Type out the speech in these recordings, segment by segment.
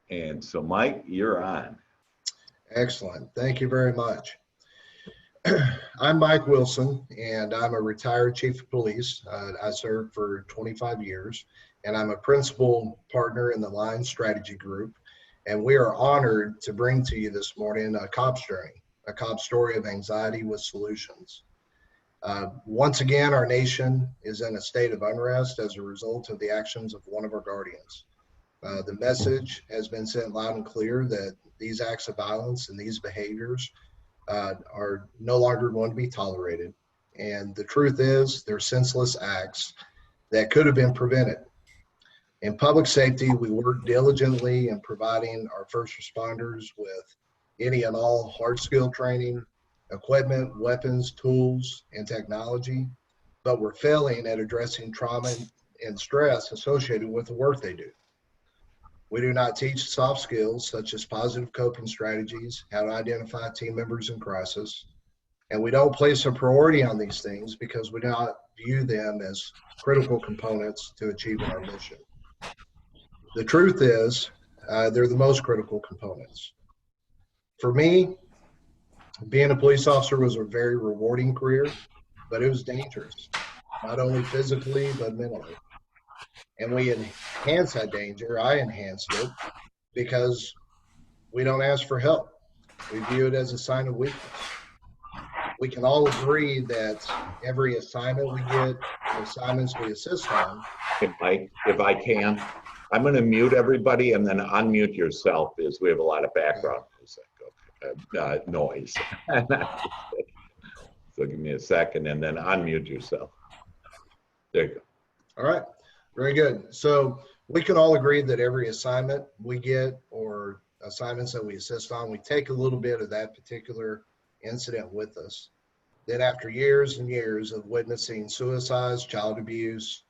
And so, Mike, you're on. Excellent. Thank you very much. I'm Mike Wilson, and I'm a retired chief of police. I served for 25 years, and I'm a principal partner in the Line Strategy Group. And we are honored to bring to you this morning a cop's journey, a cop's story of anxiety with solutions. Once again, our nation is in a state of unrest as a result of the actions of one of our guardians. The message has been sent loud and clear that these acts of violence and these behaviors are no longer going to be tolerated. And the truth is, they're senseless acts that could have been prevented. In public safety, we work diligently in providing our first responders with any and all hard skill training, equipment, weapons, tools, and technology, but we're failing at addressing trauma and stress associated with the work they do. We do not teach soft skills such as positive coping strategies, how to identify team members in crisis, and we don't place a priority on these things because we do not view them as critical components to achieving our mission. The truth is, they're the most critical components. For me, being a police officer was a very rewarding career, but it was dangerous, not only physically, but mentally. And we enhance that danger. I enhanced it because we don't ask for help. We view it as a sign of weakness. We can all agree that every assignment we get, the assignments we assist on. Mike, if I can, I'm going to mute everybody and then unmute yourself because we have a lot of background music, noise. So give me a second and then unmute yourself. There you go. All right, very good. So we can all agree that every assignment we get or assignments that we assist on, we take a little bit of that particular incident with us. Then after years and years of witnessing suicides, child abuse,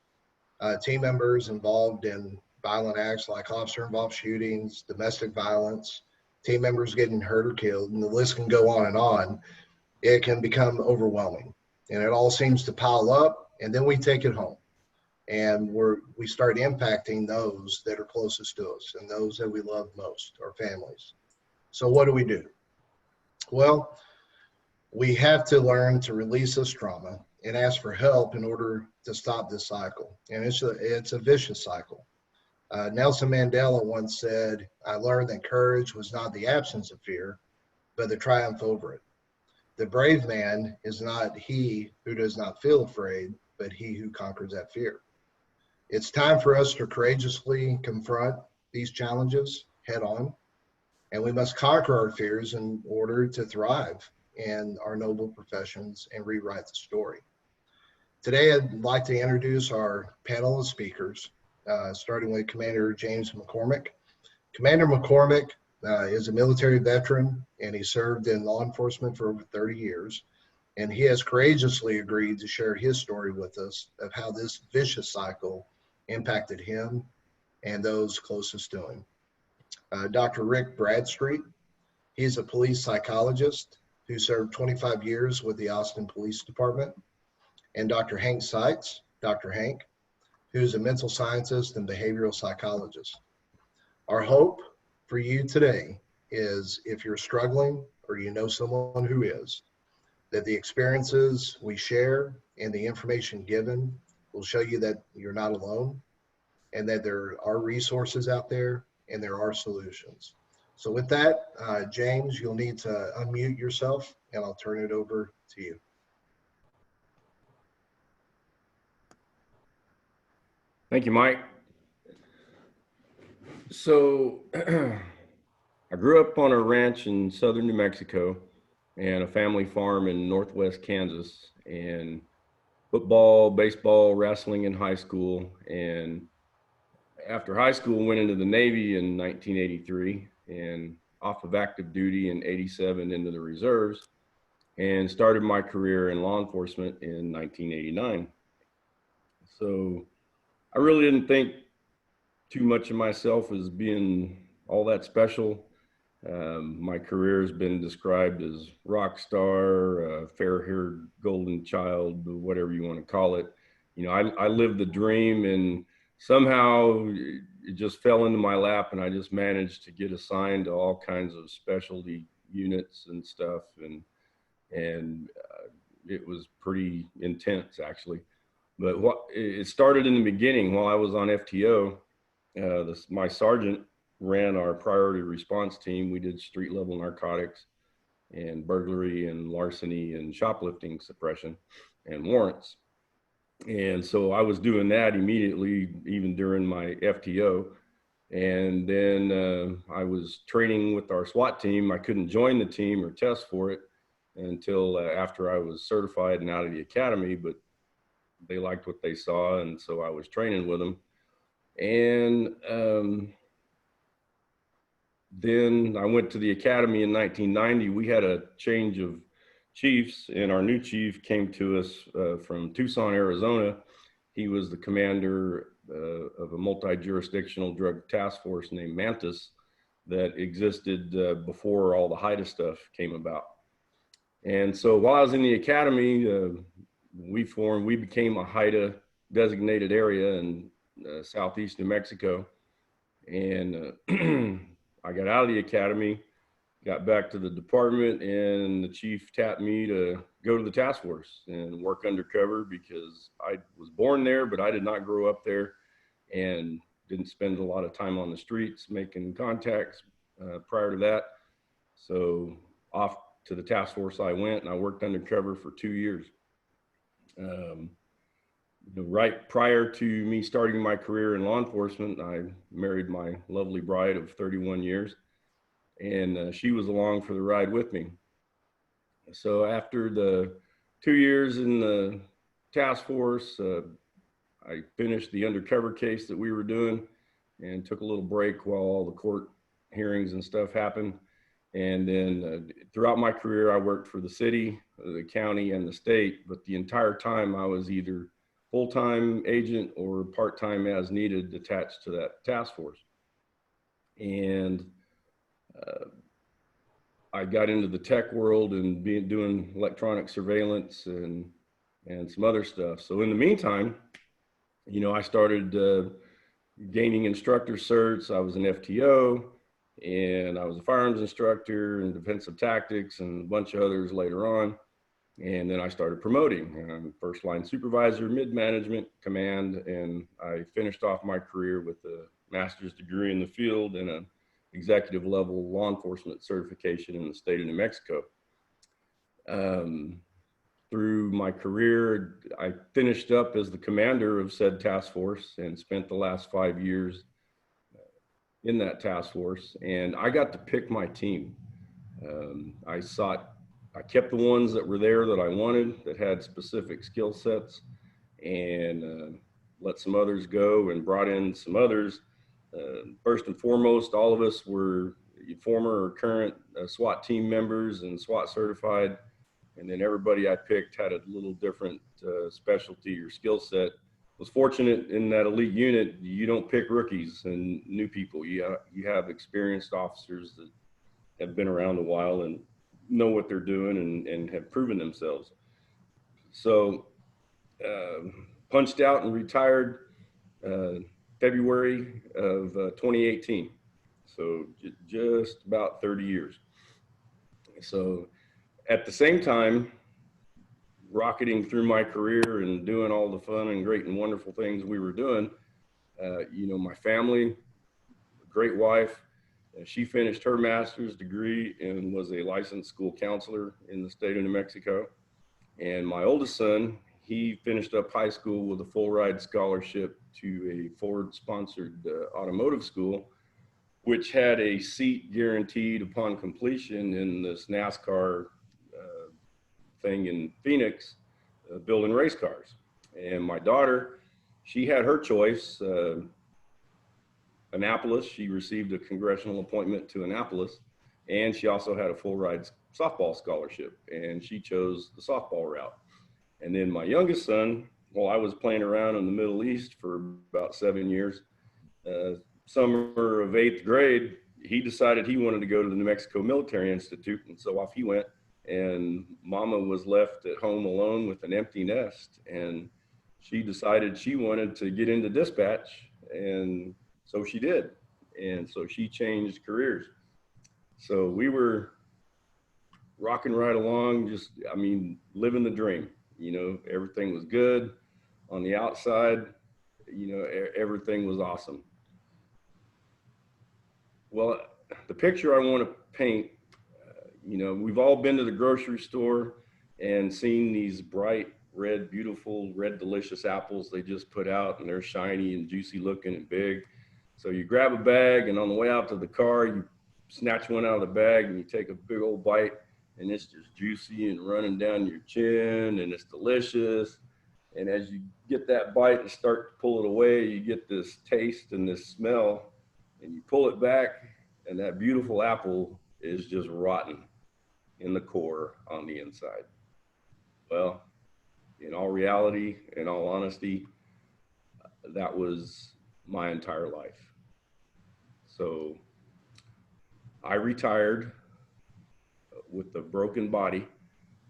team members involved in violent acts like officer-involved shootings, domestic violence, team members getting hurt or killed, and the list can go on, it can become overwhelming. And it all seems to pile up, and then we take it home. And we start impacting those that are closest to us and those that we love most, our families. So what do? Well, we have to learn to release this trauma and ask for help in order to stop this cycle. And it's a vicious cycle. Nelson Mandela once said, "I learned that courage was not the absence of fear, but the triumph over it. The brave man is not he who does not feel afraid, but he who conquers that fear." It's time for us to courageously confront these challenges head on, and we must conquer our fears in order to thrive in our noble professions and rewrite the story. Today, I'd like to introduce our panel of speakers, starting with Commander James McCormick. Commander McCormick is a military veteran, and he served in law enforcement for over 30 years. And he has courageously agreed to share his story with us of how this vicious cycle impacted him and those closest to him. Dr. Rick Bradstreet, he's a police psychologist who served 25 years with the Austin Police Department. And Dr. Hank Seitz, Dr. Hank, who's a mental scientist and behavioral psychologist. Our hope for you today is, if you're struggling or you know someone who is, that the experiences we share and the information given will show you that you're not alone and that there are resources out there and there are solutions. So with that, James, you'll need to unmute yourself and I'll turn it over to you. Thank you, Mike. So I grew up on a ranch in southern New Mexico and a family farm in northwest Kansas, and football, baseball, wrestling in high school. And after high school, went into the Navy in 1983 and off of active duty in 87 into the reserves, and started my career in law enforcement in 1989. So I really didn't think too much of myself as being all that special. My career has been described as rock star, fair-haired golden child, whatever you want to call it. You know, I lived the dream, and somehow it just fell into my lap, and I just managed to get assigned to all kinds of specialty units and stuff. And it was pretty intense, actually. But it started in the beginning while I was on FTO. My sergeant ran our priority response team. We did street level narcotics and burglary and larceny and shoplifting suppression and warrants. And so I was doing that immediately, even during my FTO. And then I was training with our SWAT team. I couldn't join the team or test for it until after I was certified and out of the academy, but they liked what they saw. And so I was training with them. And then I went to the academy in 1990. We had a change of chiefs, and our new chief came to us from Tucson, Arizona. He was the commander of a multi-jurisdictional drug task force named Mantis that existed before all the HIDTA stuff came about. And so while I was in the academy, we became a HIDTA designated area in southeast New Mexico. And I got out of the academy, got back to the department, and the chief tapped me to go to the task force and work undercover because I was born there, but I did not grow up there and didn't spend a lot of time on the streets making contacts prior to that. So off to the task force I went, and I worked undercover for 2 years. Right prior to me starting my career in law enforcement, I married my lovely bride of 31 years, and she was along for the ride with me. So after the 2 years in the task force, I finished the undercover case that we were doing and took a little break while all the court hearings and stuff happened. And then throughout my career, I worked for the city, the county, and the state, but the entire time I was either full-time agent or part-time as needed attached to that task force. And I got into the tech world and doing electronic surveillance and some other stuff. So in the meantime, I started gaining instructor certs. I was an FTO, and I was a firearms instructor and defensive tactics and a bunch of others later on. And then I started promoting, first line supervisor, mid-management, command, and I finished off my career with a master's degree in the field and an executive level law enforcement certification in the state of New Mexico. Through my career, I finished up as the commander of said task force and spent the last 5 years in that task force. And I got to pick my team. I kept the ones that were there that I wanted, that had specific skill sets, and let some others go and brought in some others. First and foremost, all of us were former or current SWAT team members and SWAT certified. And then everybody I picked had a little different specialty or skill set. Was fortunate in that elite unit, you don't pick rookies and new people. You have experienced officers that have been around a while and know what they're doing and have proven themselves. So punched out and retired February of 2018. So just about 30 years. So at the same time, rocketing through my career and doing all the fun and great and wonderful things we were doing, my family, great wife, she finished her master's degree and was a licensed school counselor in the state of New Mexico. And my oldest son, he finished up high school with a full ride scholarship to a Ford-sponsored automotive school, which had a seat guaranteed upon completion in this NASCAR thing in Phoenix, building race cars. And my daughter, she had her choice. Annapolis, she received a congressional appointment to Annapolis, and she also had a full ride softball scholarship, and she chose the softball route. And then my youngest son, while I was playing around in the Middle East for about 7 years, summer of 8th grade, he decided he wanted to go to the New Mexico Military Institute, and so off he went. And mama was left at home alone with an empty nest, and she decided she wanted to get into dispatch. And so she did. And so she changed careers. So we were rocking right along, just, I mean, living the dream. You know, everything was good on the outside. You know, everything was awesome. Well, the picture I want to paint, you know, we've all been to the grocery store and seen these bright red, beautiful, red, delicious apples they just put out, and they're shiny and juicy looking and big. So you grab a bag, and on the way out to the car, you snatch one out of the bag and you take a big old bite, and it's just juicy and running down your chin, and it's delicious. And as you get that bite and start to pull it away, you get this taste and this smell, and you pull it back, and that beautiful apple is just rotten in the core on the inside. Well, in all reality, in all honesty, that was my entire life. So I retired with a broken body,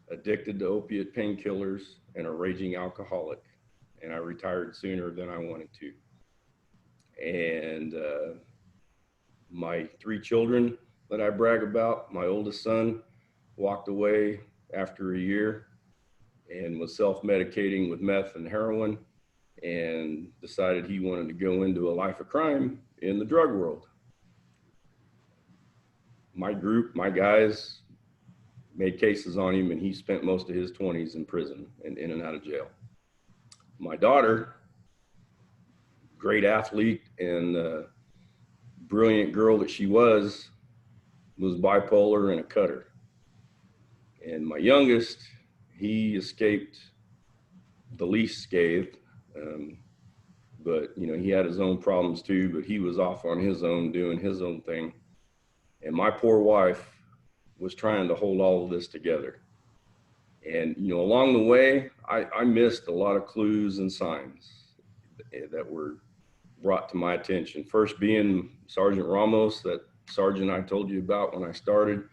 addicted to opiate painkillers, and a raging alcoholic. And I retired sooner than I wanted to. And my 3 children that I brag about, my oldest son walked away after a year and was self-medicating with meth and heroin, and decided he wanted to go into a life of crime in the drug world. My group, my guys, made cases on him, and he spent most of his 20s in prison and in and out of jail. My daughter, great athlete and brilliant girl that she was bipolar and a cutter. And my youngest, he escaped the least scathed, but you know, he had his own problems too, but he was off on his own doing his own thing. And my poor wife was trying to hold all of this together. And you know, along the way, I missed a lot of clues and signs that were brought to my attention. First being Sergeant Ramos, that sergeant I told you about when I started.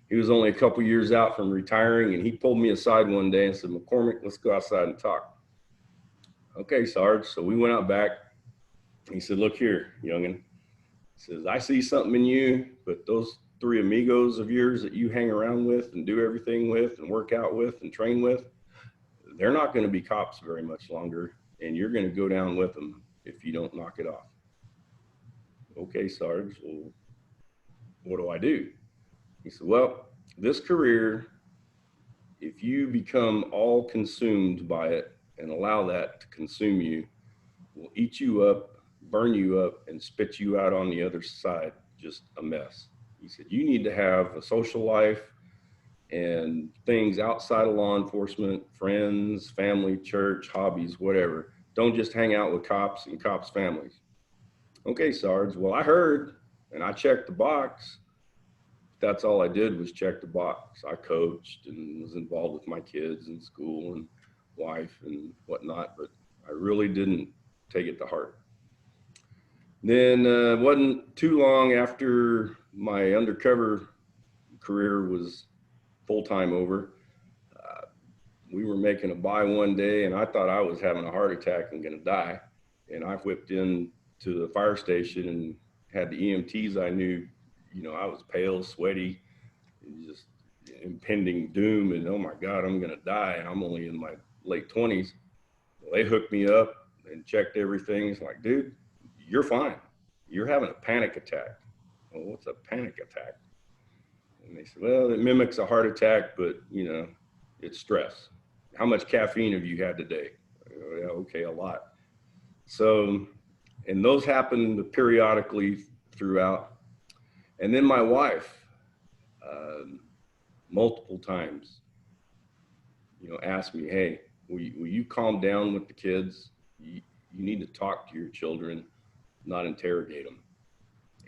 He was only a couple years out from retiring, and he pulled me aside one day and said, "McCormick, let's go outside and talk." Okay, Sarge. So we went out back. He said, "Look here, youngin." He says, "I see something in you, but those 3 amigos of yours that you hang around with and do everything with and work out with and train with, they're not going to be cops very much longer, and you're going to go down with them if you don't knock it off." Okay, Sarge, well, what do I do? He said, "Well, this career, if you become all consumed by it and allow that to consume you, will eat you up, burn you up, and spit you out on the other side, just a mess." He said, "You need to have a social life and things outside of law enforcement, friends, family, church, hobbies, whatever. Don't just hang out with cops and cops' families." Okay, Sarge, well, I heard and I checked the box. That's all I did was check the box. I coached and was involved with my kids in school and wife and whatnot, but I really didn't take it to heart. Then it wasn't too long after my undercover career was full-time over. We were making a buy one day, and I thought I was having a heart attack and going to die. And I whipped in to the fire station and had the EMTs I knew. You know, I was pale, sweaty, just impending doom, and oh my God, I'm going to die. And I'm only in my late 20s. Well, they hooked me up and checked everything. It's like, "Dude, you're fine. You're having a panic attack." Well, what's a panic attack? And they said, "Well, it mimics a heart attack, but you know, it's stress. How much caffeine have you had today?" "Yeah, okay, a lot." So, and those happened periodically throughout. And then my wife, multiple times, you know, asked me, "Hey, will you calm down with the kids? You need to talk to your children, not interrogate them.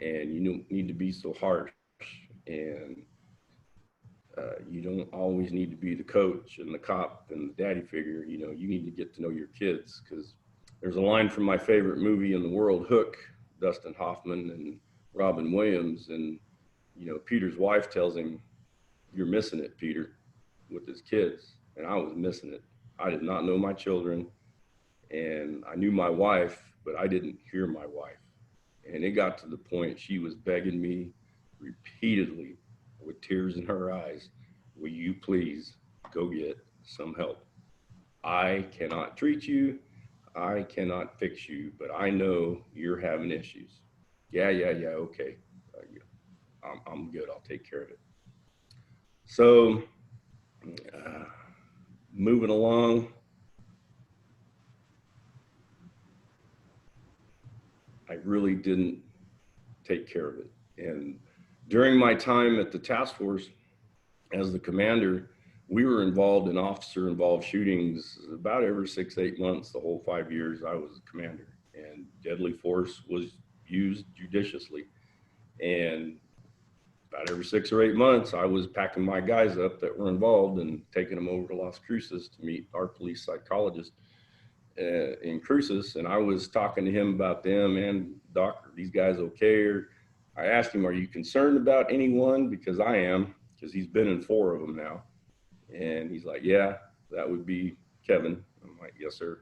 And you don't need to be so harsh. And you don't always need to be the coach and the cop and the daddy figure. You know, you need to get to know your kids." Because there's a line from my favorite movie in the world, Hook, Dustin Hoffman and Robin Williams. And, you know, Peter's wife tells him, "You're missing it, Peter," with his kids. And I was missing it. I did not know my children, and I knew my wife, but I didn't hear my wife. And it got to the point she was begging me repeatedly with tears in her eyes, will you please go get some help? I cannot treat you. I cannot fix you, but I know you're having issues. Yeah, okay. I'm good. I'll take care of it. So, uh, moving along, I really didn't take care of it. And during my time at the task force as the commander, we were involved in officer involved shootings about every 6-8 months, the whole 5 years I was commander, and deadly force was used judiciously. And about every 6 or 8 months, I was packing my guys up that were involved and taking them over to Las Cruces to meet our police psychologist in Cruces. And I was talking to him about them, and doc, are these guys okay? Or I asked him, are you concerned about anyone? Because I am, because he's been in 4 of them now. And he's like, yeah, that would be Kevin. I'm like, yes, sir.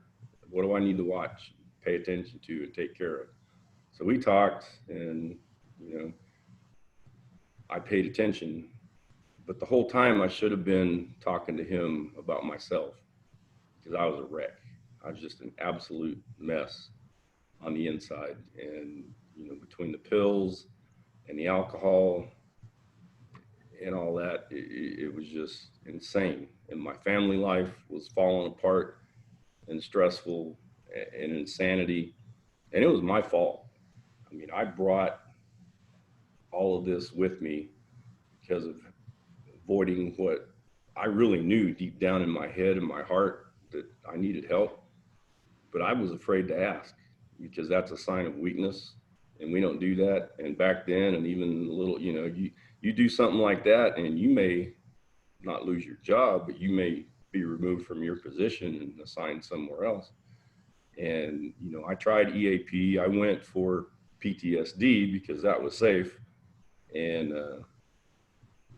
What do I need to watch, pay attention to, and take care of? So we talked, and, you know, I paid attention, but the whole time I should have been talking to him about myself, because I was a wreck. I was just an absolute mess on the inside. And, you know, between the pills and the alcohol and all that, it was just insane. And my family life was falling apart and stressful and insanity. And it was my fault. I mean, I brought all of this with me because of avoiding what I really knew deep down in my head and my heart, that I needed help. But I was afraid to ask, because that's a sign of weakness, and we don't do that. And back then, and even a little, you know, you do something like that and you may not lose your job, but you may be removed from your position and assigned somewhere else. And, you know, I tried EAP. I went for PTSD because that was safe, and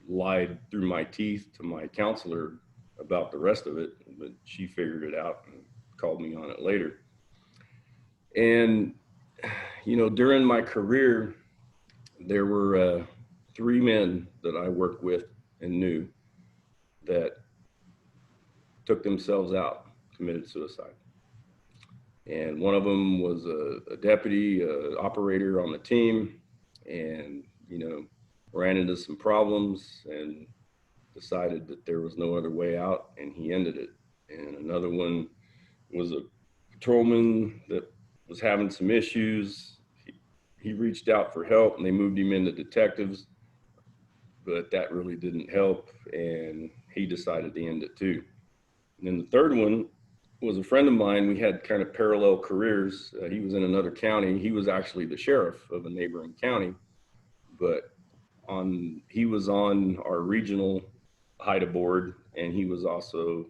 lied through my teeth to my counselor about the rest of it, but she figured it out and called me on it later. And, you know, during my career, there were 3 men that I worked with and knew that took themselves out, committed suicide. And one of them was a deputy operator on the team, and, you know, ran into some problems and decided that there was no other way out, and he ended it. And another one was a patrolman that was having some issues. He reached out for help, and they moved him into detectives, but that really didn't help, and he decided to end it too. And then the third one was a friend of mine. We had kind of parallel careers. He was in another county. He was actually the sheriff of a neighboring county, but he was on our regional HIDA board, and he was also,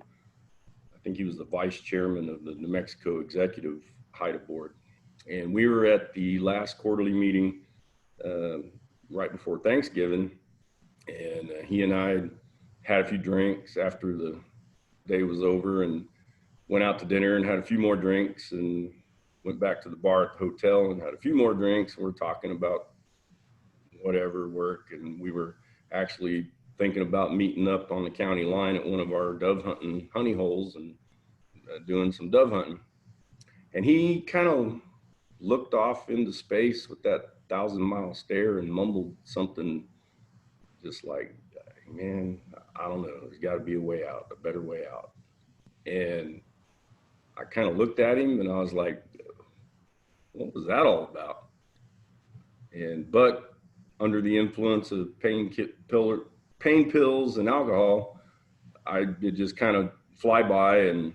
I think he was the vice chairman of the New Mexico executive HIDA board. And we were at the last quarterly meeting right before Thanksgiving, and he and I had a few drinks after the day was over, and went out to dinner and had a few more drinks, and went back to the bar at the hotel and had a few more drinks. And we're talking about whatever, work, and we were actually thinking about meeting up on the county line at one of our dove hunting honey holes and doing some dove hunting. And he kind of looked off into space with that 1,000-mile stare and mumbled something just like, man, I don't know, there's got to be a way out, a better way out. And I kind of looked at him and I was like, what was that all about? But under the influence of pain pills and alcohol, I did just kind of fly by, and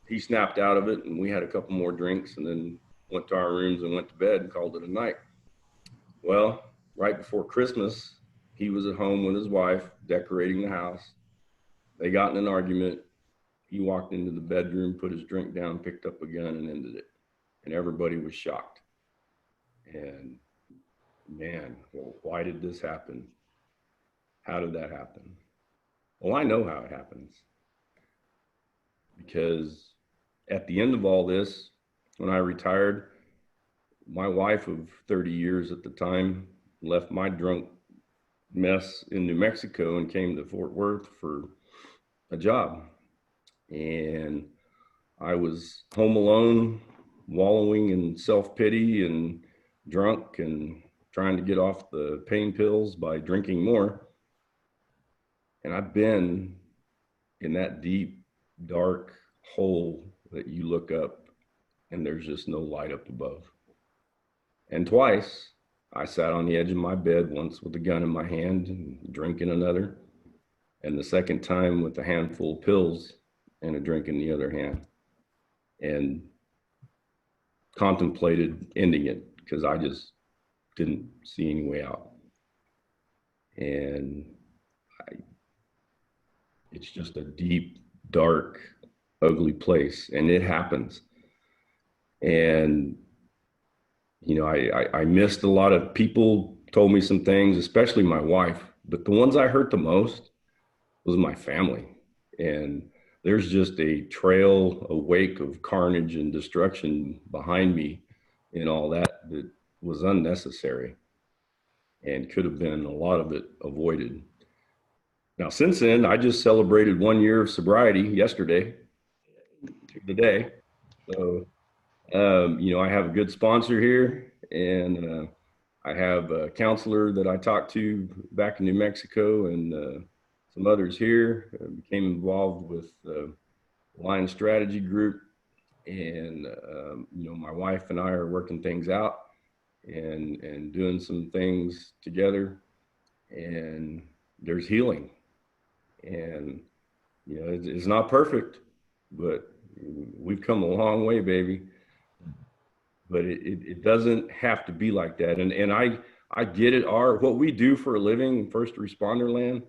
he snapped out of it, and we had a couple more drinks and then went to our rooms and went to bed and called it a night. Well, right before Christmas, he was at home with his wife decorating the house. They got in an argument. He walked into the bedroom, put his drink down, picked up a gun, and ended it. And everybody was shocked. And man, well, why did this happen? How did that happen? Well, I know how it happens. Because at the end of all this, when I retired, my wife of 30 years at the time left my drunk mess in New Mexico and came to Fort Worth for a job. And I was home alone, wallowing in self-pity and drunk and trying to get off the pain pills by drinking more. And I've been in that deep, dark hole that you look up and there's just no light up above. And twice I sat on the edge of my bed, once with a gun in my hand and drinking another, and the second time with a handful of pills and a drink in the other hand, and contemplated ending it because I just didn't see any way out. And it's just a deep, dark, ugly place, and it happens. And you know, I missed a lot of people, told me some things, especially my wife, but the ones I hurt the most was my family. And there's just a trail, a wake of carnage and destruction behind me and all that that was unnecessary and could have been a lot of it avoided. Now, since then, I just celebrated 1 year of sobriety yesterday, today. So, you know, I have a good sponsor here, and I have a counselor that I talked to back in New Mexico, and some others here. Became involved with the Lion Strategy Group, and you know, my wife and I are working things out and doing some things together, and there's healing. And you know, it's not perfect, but we've come a long way, baby. But it doesn't have to be like that. And I get it. What we do for a living in first responder land,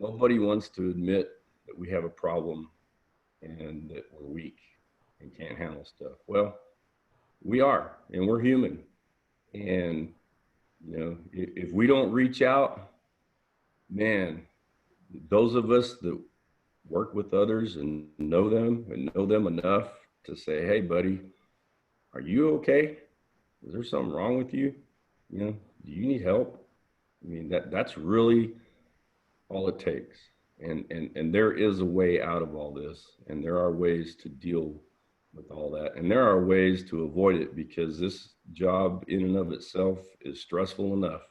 nobody wants to admit that we have a problem and that we're weak and can't handle stuff. Well, we are, and we're human. And you know, if we don't reach out, man, those of us that work with others and know them enough to say, hey, buddy, are you okay? Is there something wrong with you? You know, do you need help? I mean, that's really all it takes. And there is a way out of all this, and there are ways to deal with all that, and there are ways to avoid it, because this job in and of itself is stressful enough,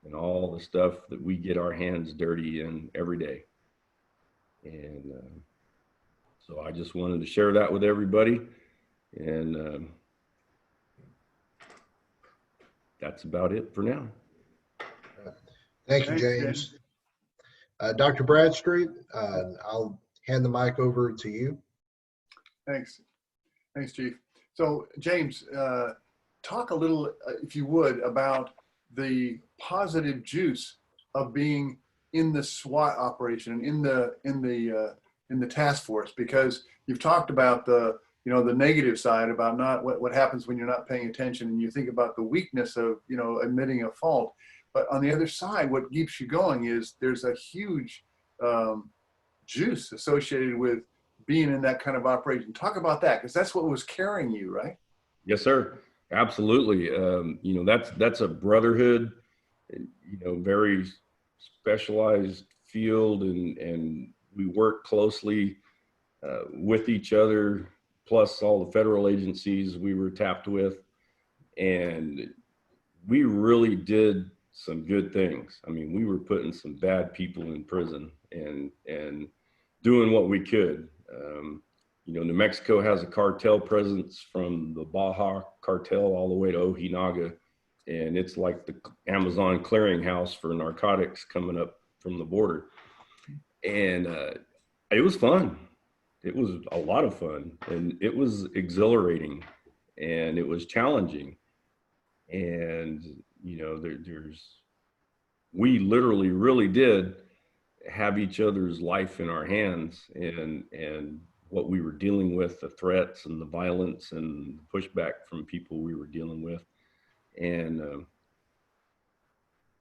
and all the stuff that we get our hands dirty in every day. And so I just wanted to share that with everybody, and that's about it for now. Thank you, James. Dr. Bradstreet, I'll hand the mic over to you. Thanks, Chief. So, James, talk a little, if you would, about the positive juice of being in the SWAT operation, in the task force, because you've talked about the negative side about not what happens when you're not paying attention, and you think about the weakness of admitting a fault. But on the other side, what keeps you going is there's a huge juice associated with being in that kind of operation. Talk about that, because that's what was carrying you, right? Yes, sir. Absolutely. That's a brotherhood, very specialized field, and we work closely with each other, plus all the federal agencies we were tapped with. And we really did some good things. I mean, we were putting some bad people in prison and doing what we could. New Mexico has a cartel presence from the Baja cartel all the way to Ojinaga, and it's like the Amazon clearinghouse for narcotics coming up from the border. And it was fun. It was a lot of fun, and it was exhilarating, and it was challenging. And we literally really did have each other's life in our hands, and what we were dealing with, the threats and the violence and the pushback from people we were dealing with. And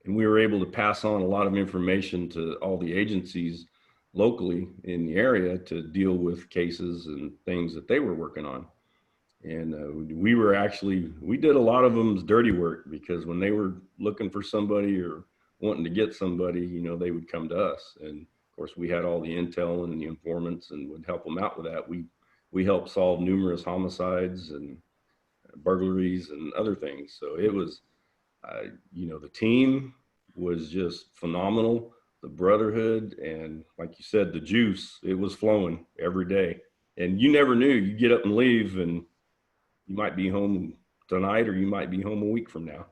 we were able to pass on a lot of information to all the agencies locally in the area to deal with cases and things that they were working on. And we did a lot of them's dirty work, because when they were looking for somebody or wanting to get somebody, they would come to us. And of course, we had all the intel and the informants and would help them out with that. We helped solve numerous homicides and burglaries and other things. So it was, the team was just phenomenal. The brotherhood, and like you said, the juice, it was flowing every day. And you never knew. You get up and leave, and you might be home tonight, or you might be home a week from now.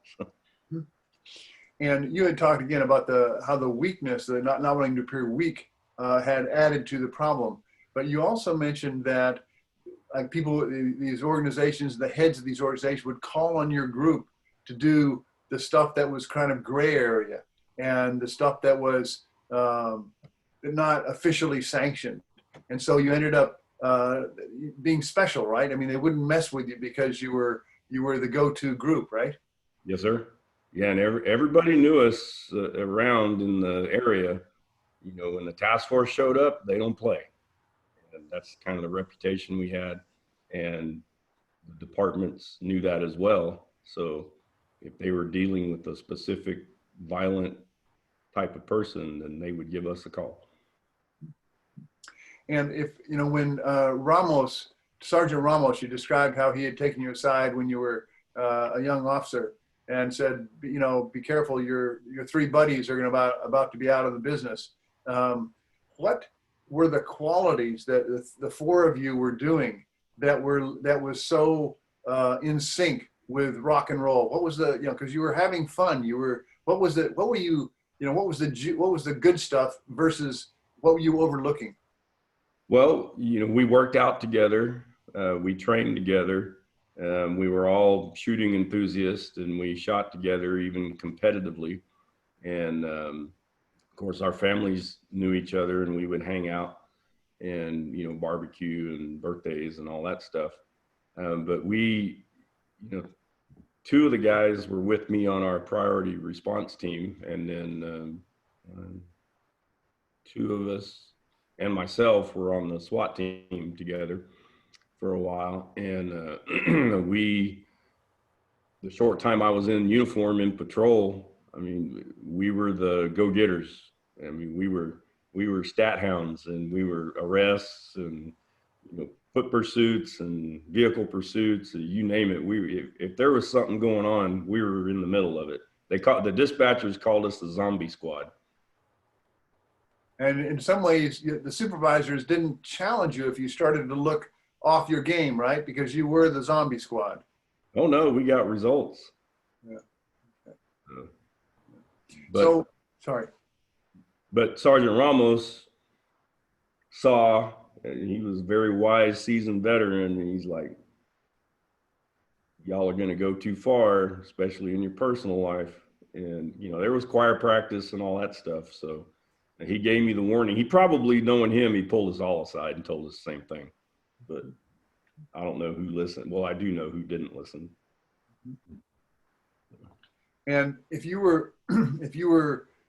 And you had talked again about how the weakness, the not wanting to appear weak, had added to the problem. But you also mentioned that like people, these organizations, the heads of these organizations would call on your group to do the stuff that was kind of gray area and the stuff that was not officially sanctioned. And so you ended up being special, right? I mean, they wouldn't mess with you because you were the go-to group, right? Yes, sir. Yeah, and everybody knew us around in the area. When the task force showed up, they don't play. And that's kind of the reputation we had. And the departments knew that as well. So if they were dealing with a specific violent type of person, then they would give us a call. And if, when Sergeant Ramos, you described how he had taken you aside when you were a young officer and said, be careful, your three buddies are about to be out of the business. What were the qualities that the four of you were doing that was so in sync with rock and roll? What was because you were having fun, what was the good stuff versus what were you overlooking? Well, we worked out together. We trained together. We were all shooting enthusiasts, and we shot together even competitively. And of course, our families knew each other, and we would hang out and, barbecue and birthdays and all that stuff. But we, two of the guys were with me on our priority response team. And then two of us and myself were on the SWAT team together for a while. And the short time I was in uniform in patrol, I mean, we were the go-getters. I mean, we were stat hounds, and we were arrests and, foot pursuits and vehicle pursuits, you name it. If there was something going on, we were in the middle of it. The dispatchers called us the zombie squad. And in some ways, the supervisors didn't challenge you if you started to look off your game, right? Because you were the zombie squad. Oh no, we got results. Yeah. Sorry. But Sergeant Ramos saw, and he was a very wise, seasoned veteran, and he's like, y'all are going to go too far, especially in your personal life. And, there was choir practice and all that stuff. So he gave me the warning. He probably, knowing him, he pulled us all aside and told us the same thing. But I don't know who listened. Well, I do know who didn't listen. And if you were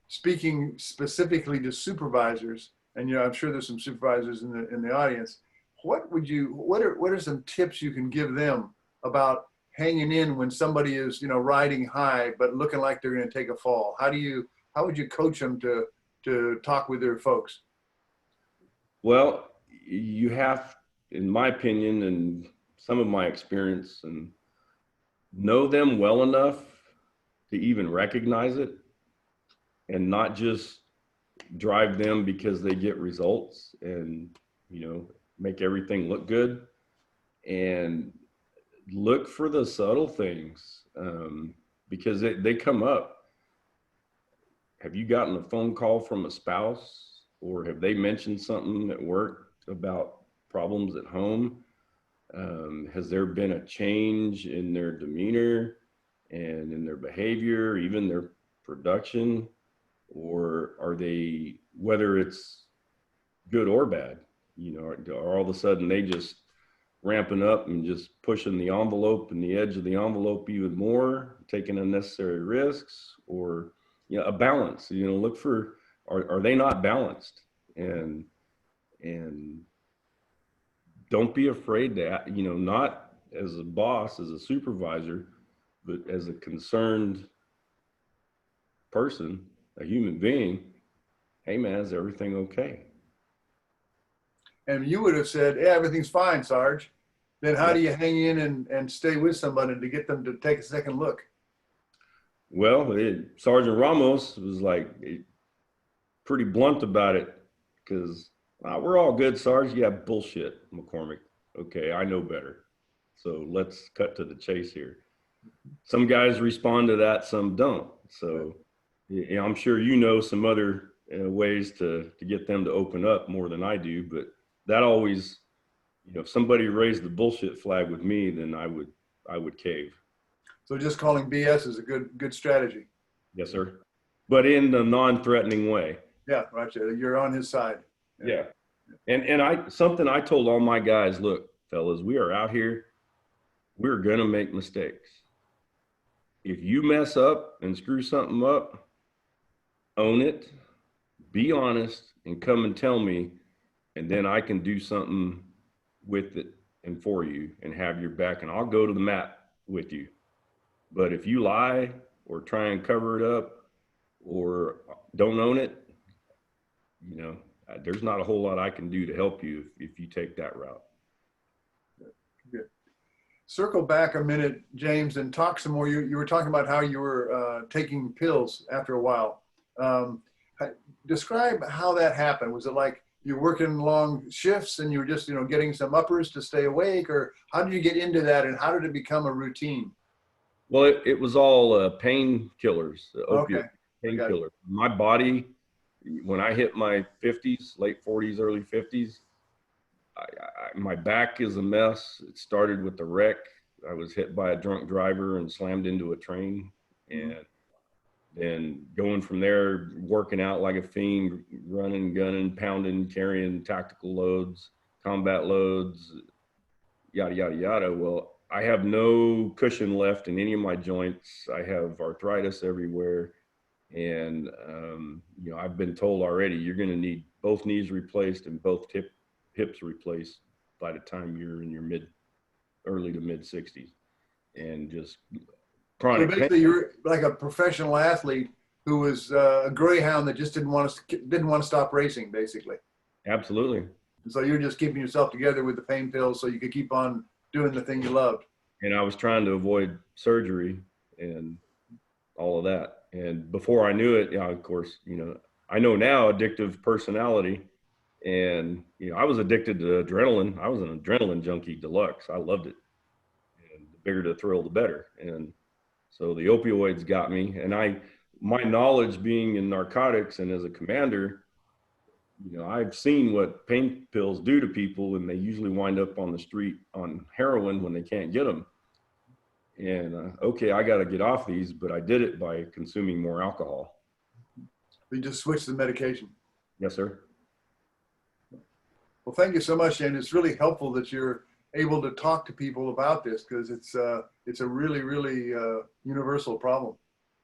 speaking specifically to supervisors, and I'm sure there's some supervisors in the audience, what are some tips you can give them about hanging in when somebody is riding high but looking like they're going to take a fall? How would you coach them to talk with their folks? Well, you have, in my opinion and some of my experience, and know them well enough to even recognize it, and not just drive them because they get results and, make everything look good, and look for the subtle things, because they come up. Have you gotten a phone call from a spouse, or have they mentioned something at work about problems at home? Has there been a change in their demeanor and in their behavior, even their production? Or are they, whether it's good or bad, are all of a sudden they just ramping up and just pushing the envelope and the edge of the envelope even more, taking unnecessary risks? Or a balance, look for, are they not balanced? And don't be afraid to, as a boss, as a supervisor, but as a concerned person, a human being, hey man, is everything okay? And you would have said, yeah, everything's fine, Sarge. Then how Yeah. do you hang in and stay with somebody to get them to take a second look? Well, Sergeant Ramos was like pretty blunt about it because we're all good, Sarge. Yeah, bullshit, McCormick. Okay, I know better. So let's cut to the chase here. Some guys respond to that, some don't. So I'm sure you know some other ways to get them to open up more than I do, but that always, if somebody raised the bullshit flag with me, then I would cave. So just calling BS is a good strategy. Yes, sir. But in a non-threatening way. Yeah, right. You're on his side. Yeah. And something I told all my guys, look, fellas, we are out here. We're going to make mistakes. If you mess up and screw something up, own it, be honest, and come and tell me, and then I can do something with it and for you and have your back, and I'll go to the mat with you. But if you lie or try and cover it up or don't own it, there's not a whole lot I can do to help you if you take that route. Good. Circle back a minute, James, and talk some more. You were talking about how you were taking pills after a while. Describe how that happened. Was it like you're working long shifts and you were just, getting some uppers to stay awake, or how did you get into that and how did it become a routine? Well, it was all painkillers, Okay. painkillers. My body, when I hit my 50s, late 40s, early 50s, my back is a mess. It started with the wreck. I was hit by a drunk driver and slammed into a train. And then going from there, working out like a fiend, running, gunning, pounding, carrying tactical loads, combat loads, yada, yada, yada. Well, I have no cushion left in any of my joints. I have arthritis everywhere. And, I've been told already, you're going to need both knees replaced and both hips replaced by the time you're in your early to mid 60s. And just chronic. So basically you're like a professional athlete who was a greyhound that just didn't want to stop racing, basically. Absolutely. And so you're just keeping yourself together with the pain pills so you could keep on doing the thing you loved. And I was trying to avoid surgery and all of that. And before I knew it, of course, I know now addictive personality. And, I was addicted to adrenaline. I was an adrenaline junkie deluxe. I loved it. And the bigger the thrill, the better. And so the opioids got me. And my knowledge being in narcotics and as a commander, I've seen what pain pills do to people, and they usually wind up on the street on heroin when they can't get them. And okay, I got to get off these, but I did it by consuming more alcohol. You just switched the medication. Yes, sir. Well, thank you so much, James. It's really helpful that you're able to talk to people about this because it's a really, really universal problem.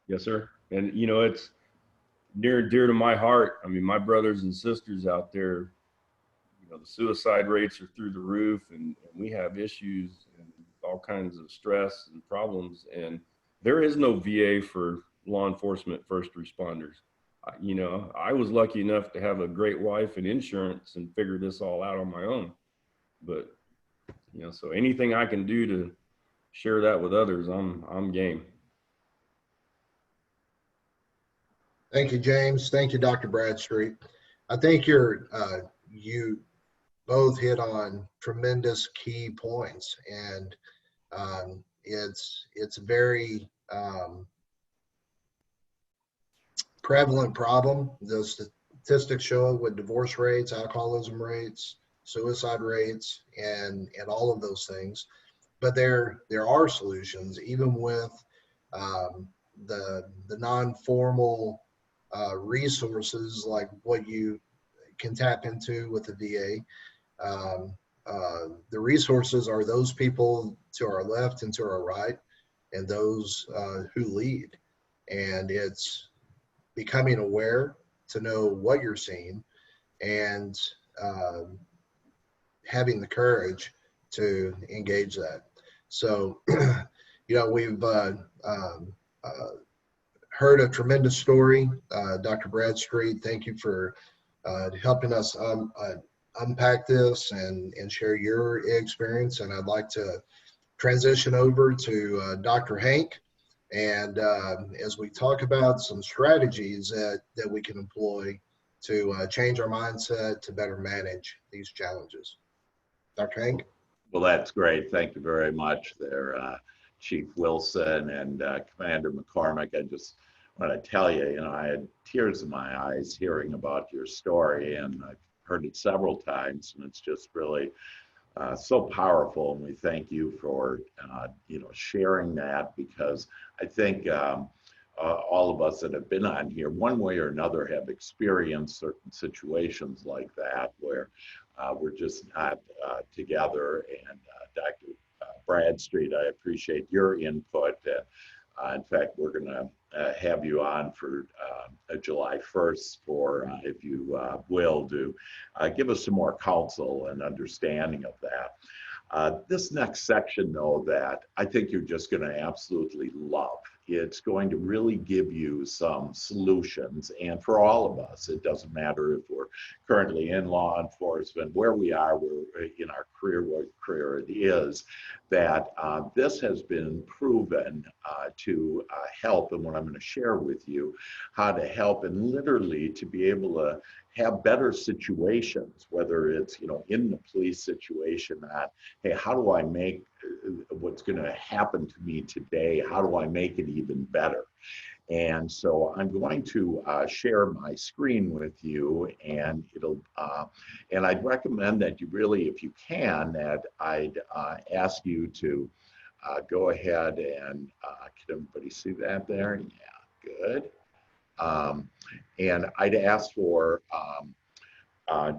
Yes, sir. And, it's near and dear to my heart. I mean, my brothers and sisters out there, the suicide rates are through the roof, and we have issues and all kinds of stress and problems. And there is no VA for law enforcement first responders. I was lucky enough to have a great wife and insurance and figure this all out on my own. But, so anything I can do to share that with others, I'm game. Thank you, James. Thank you, Dr. Bradstreet. I think you both hit on tremendous key points, and it's a very prevalent problem. The statistics show it with divorce rates, alcoholism rates, suicide rates, and all of those things. But there are solutions, even with the non-formal resources like what you can tap into with the VA. The resources are those people to our left and to our right, and those who lead. And it's becoming aware to know what you're seeing and having the courage to engage that. So, we've heard a tremendous story. Dr. Bradstreet, thank you for helping us unpack this and share your experience. And I'd like to transition over to Dr. Hank. And as we talk about some strategies that we can employ to change our mindset to better manage these challenges. Dr. Hank? Well, that's great. Thank you very much there, Chief Wilson and Commander McCormick. I just want to tell you, I had tears in my eyes hearing about your story, and I've heard it several times, and it's just really so powerful. And we thank you for, sharing that, because I think all of us that have been on here, one way or another, have experienced certain situations like that where we're just not together. And Dr. Bradstreet, I appreciate your input. In fact, we're going to have you on for July 1st for, if you will, to give us some more counsel and understanding of that. This next section, though, that I think you're just going to absolutely love. It's going to really give you some solutions. And for all of us, it doesn't matter if we're currently in law enforcement, where we are, we're in our career, what career it is, that this has been proven to help. And what I'm going to share with you, how to help and literally to be able to have better situations, whether it's, in the police situation, that, hey, how do I make what's going to happen to me today, how do I make it even better? And so I'm going to share my screen with you, and and I'd recommend that you really, if you can, that I'd ask you to go ahead and, can everybody see that there? Yeah, good. And I'd ask for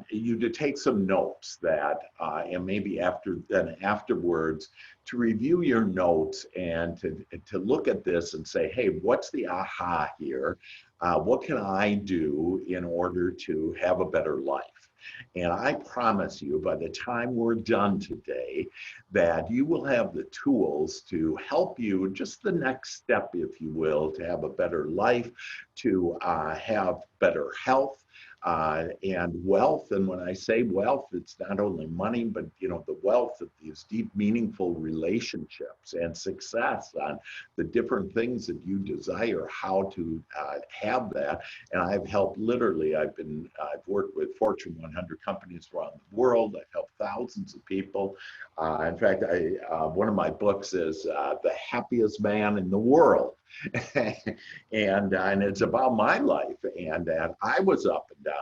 you to take some notes that, and maybe afterwards to review your notes and to look at this and say, hey, what's the aha here? What can I do in order to have a better life? And I promise you, by the time we're done today, that you will have the tools to help you, just the next step, if you will, to have a better life, to have better health, and wealth. And when I say wealth, it's not only money, but the wealth of these deep, meaningful relationships and success on the different things that you desire, how to have that. And I've helped literally, I've worked with Fortune 100 companies around the world. I've helped thousands of people. In fact, one of my books is The Happiest Man in the World. And it's about my life, and that I was up and down.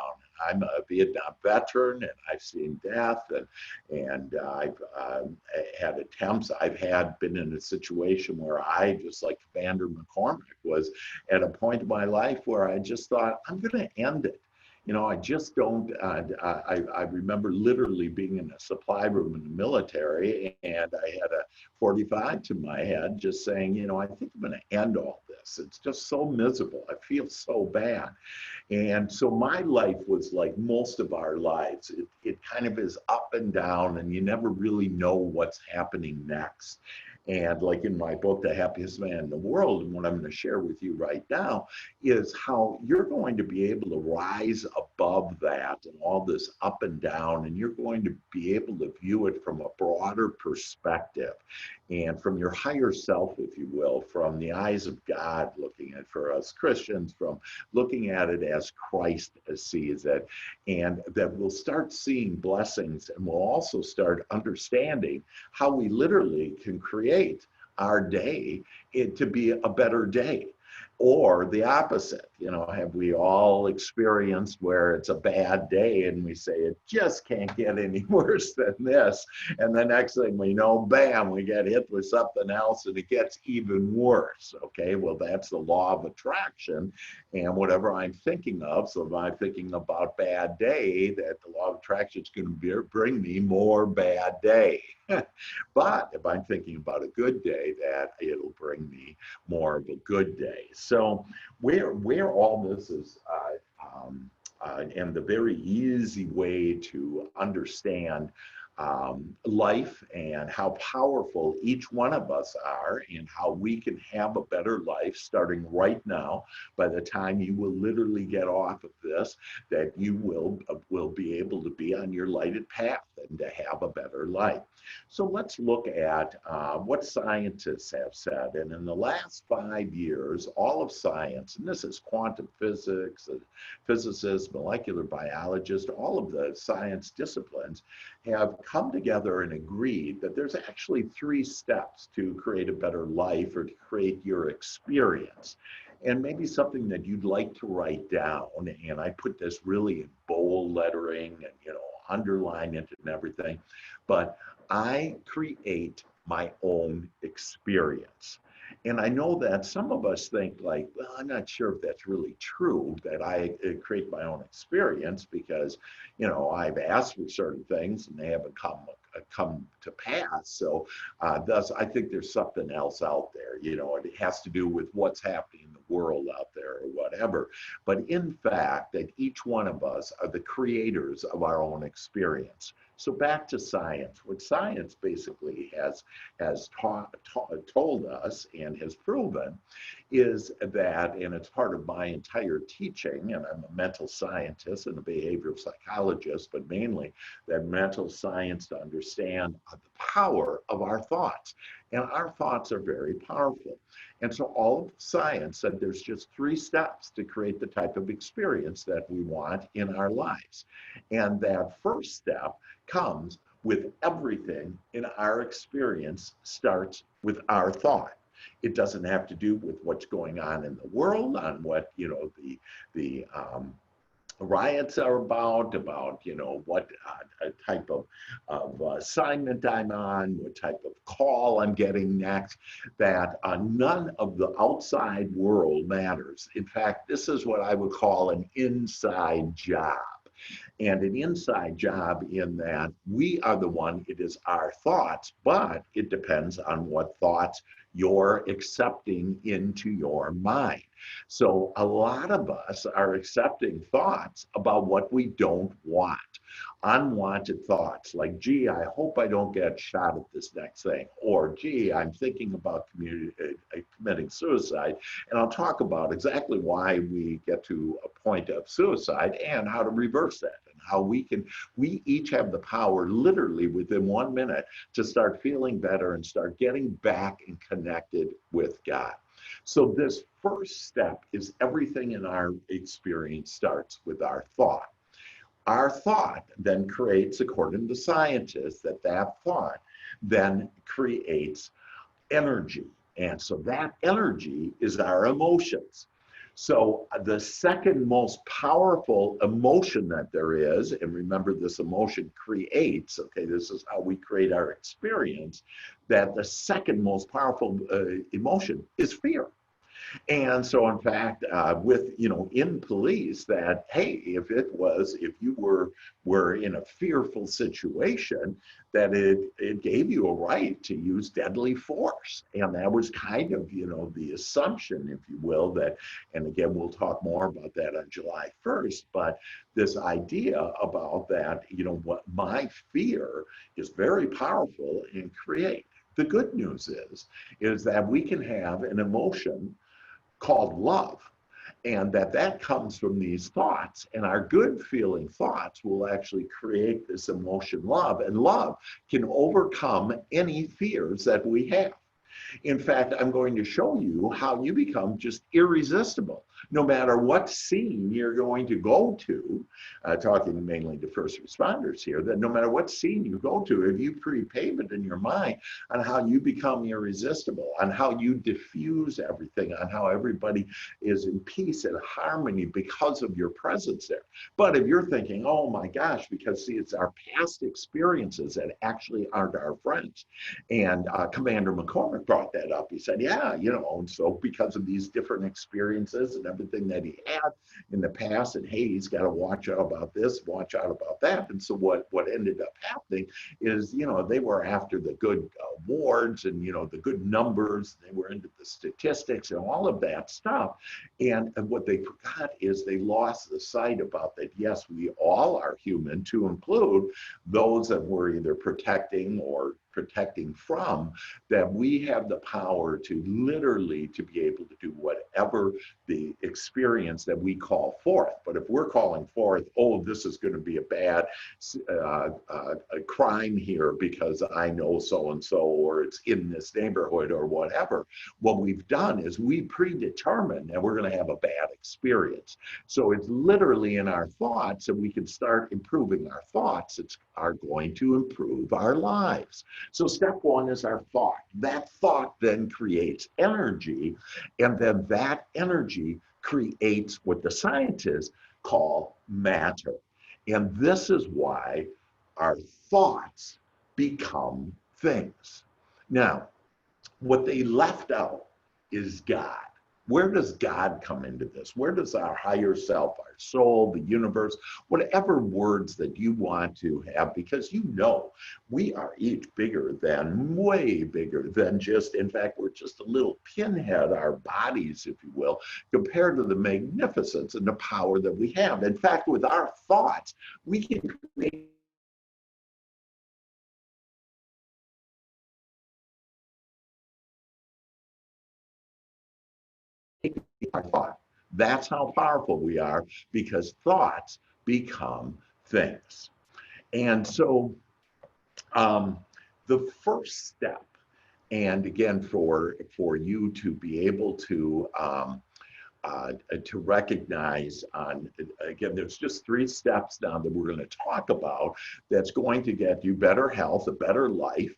I'm a Vietnam veteran, and I've seen death, and I've had attempts. I've been in a situation where I, just like Commander McCormick, was at a point in my life where I just thought, I'm going to end it. I just don't, I remember literally being in a supply room in the military, and I had a 45 to my head just saying, I think I'm going to end all this. It's just so miserable. I feel so bad. And so my life was like most of our lives. It kind of is up and down, and you never really know what's happening next. And like in my book, The Happiest Man in the World, and what I'm going to share with you right now is how you're going to be able to rise above that and all this up and down, and you're going to be able to view it from a broader perspective and from your higher self, if you will, from the eyes of God, looking at, for us Christians, from looking at it as Christ sees it, and that we'll start seeing blessings, and we'll also start understanding how we literally can create our day to be a better day. Or the opposite, have we all experienced where it's a bad day and we say it just can't get any worse than this, and the next thing we know, bam, we get hit with something else and it gets even worse. Okay, well, that's the law of attraction, and whatever I'm thinking of, so if I'm thinking about bad day, that the law of attraction is going to bring me more bad day. But if I'm thinking about a good day, that it'll bring me more of a good day. So where all this is, and the very easy way to understand life and how powerful each one of us are and how we can have a better life starting right now. By the time you will literally get off of this, that you will be able to be on your lighted path and to have a better life. So let's look at what scientists have said. And in the last 5 years, all of science, and this is quantum physics, physicists, molecular biologists, all of the science disciplines have come together and agreed that there's actually 3 steps to create a better life or to create your experience. And maybe something that you'd like to write down, and I put this really in bold lettering and, underline it and everything, but I create my own experience. And I know that some of us think like, well, I'm not sure if that's really true, that I create my own experience because, I've asked for certain things and they haven't come to pass. So thus, I think there's something else out there. It has to do with what's happening in the world out there or whatever. But in fact, that each one of us are the creators of our own experience. So back to science. What science basically has told us and has proven is that, and it's part of my entire teaching, and I'm a mental scientist and a behavioral psychologist, but mainly that mental science to understand the power of our thoughts. And our thoughts are very powerful. And so all of science said there's just 3 steps to create the type of experience that we want in our lives. And that first step comes with everything in our experience starts with our thought. It doesn't have to do with what's going on in the world, on what, the riots are about, what type of assignment I'm on, what type of call I'm getting next, that none of the outside world matters. In fact, this is what I would call an inside job. And an inside job in that we are the one, it is our thoughts, but it depends on what thoughts you're accepting into your mind. So a lot of us are accepting thoughts about what we don't want. Unwanted thoughts like, gee, I hope I don't get shot at this next thing. Or, gee, I'm thinking about committing suicide. And I'll talk about exactly why we get to a point of suicide and how to reverse that. And how we each have the power literally within 1 minute to start feeling better and start getting back and connected with God. So this first step is everything in our experience starts with our thought. Our thought then creates, according to scientists, that thought then creates energy. And so that energy is our emotions. So the second most powerful emotion that there is, and remember this emotion creates, okay, this is how we create our experience, that the second most powerful emotion is fear. And so, in fact, in police, that hey, if you were in a fearful situation, that it gave you a right to use deadly force, and that was kind of the assumption, if you will, that, and again we'll talk more about that on July 1st, but this idea about that, what my fear is very powerful and create. The good news is that we can have an emotion called love, and that comes from these thoughts, and our good feeling thoughts will actually create this emotion love, and love can overcome any fears that we have. In fact, I'm going to show you how you become just irresistible. No matter what scene you're going to go to, talking mainly to first responders here, that no matter what scene you go to, if you prepave it in your mind on how you become irresistible, on how you diffuse everything, on how everybody is in peace and harmony because of your presence there. But if you're thinking, oh my gosh, because see, it's our past experiences that actually aren't our friends. And Commander McCormick Mark brought that up. He said, yeah, you know, and so because of these different experiences and everything that he had in the past, and hey, he's got to watch out about this, watch out about that. And so what ended up happening is, you know, they were after the good awards and, you know, the good numbers. They were into the statistics and all of that stuff. And what they forgot is they lost the sight about that, yes, we all are human, to include those that we're either protecting or protecting from, that we have the power to literally to be able to do whatever the experience that we call forth. But if we're calling forth, oh, this is going to be a bad a crime here because I know so-and-so, or it's in this neighborhood or whatever, what we've done is we predetermine that we're going to have a bad experience. So it's literally in our thoughts, and we can start improving our thoughts. It's are going to improve our lives. So step one is our thought. That thought then creates energy, and then that energy creates what the scientists call matter. And this is why our thoughts become things. Now, what they left out is God. Where does God come into this? Where does our higher self, our soul, the universe, whatever words that you want to have, because you know we are each bigger than, way bigger than just, in fact, we're just a little pinhead, our bodies, if you will, compared to the magnificence and the power that we have. In fact, with our thoughts, we can create our thought. That's how powerful we are, because thoughts become things. And so the first step, and again, for you to be able to recognize on, again, there's just 3 steps now that we're going to talk about that's going to get you better health, a better life.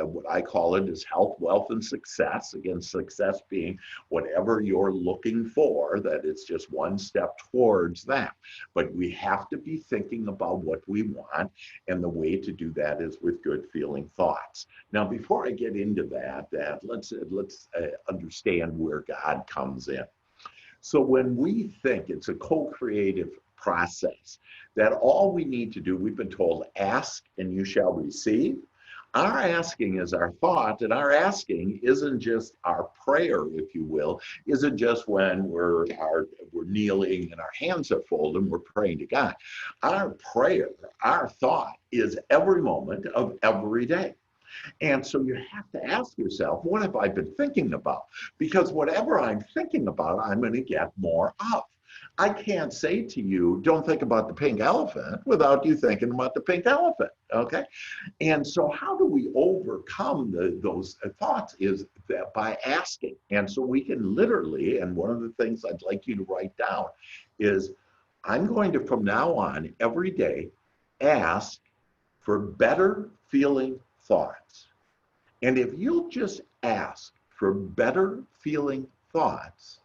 What I call it is health, wealth, and success. Again, success being whatever you're looking for, that it's just one step towards that. But we have to be thinking about what we want, and the way to do that is with good feeling thoughts. Now, before I get into that let's understand where God comes in. So when we think, it's a co-creative process, that all we need to do, we've been told, ask and you shall receive. Our asking is our thought, and our asking isn't just our prayer, if you will, isn't just when we're kneeling and our hands are folded and we're praying to God. Our prayer, our thought is every moment of every day. And so you have to ask yourself, what have I been thinking about? Because whatever I'm thinking about, I'm going to get more of. I can't say to you, don't think about the pink elephant, without you thinking about the pink elephant, okay? And so how do we overcome those thoughts is that by asking. And so we can literally, and one of the things I'd like you to write down is, I'm going to, from now on, every day, ask for better feeling thoughts. And if you'll just ask for better feeling thoughts,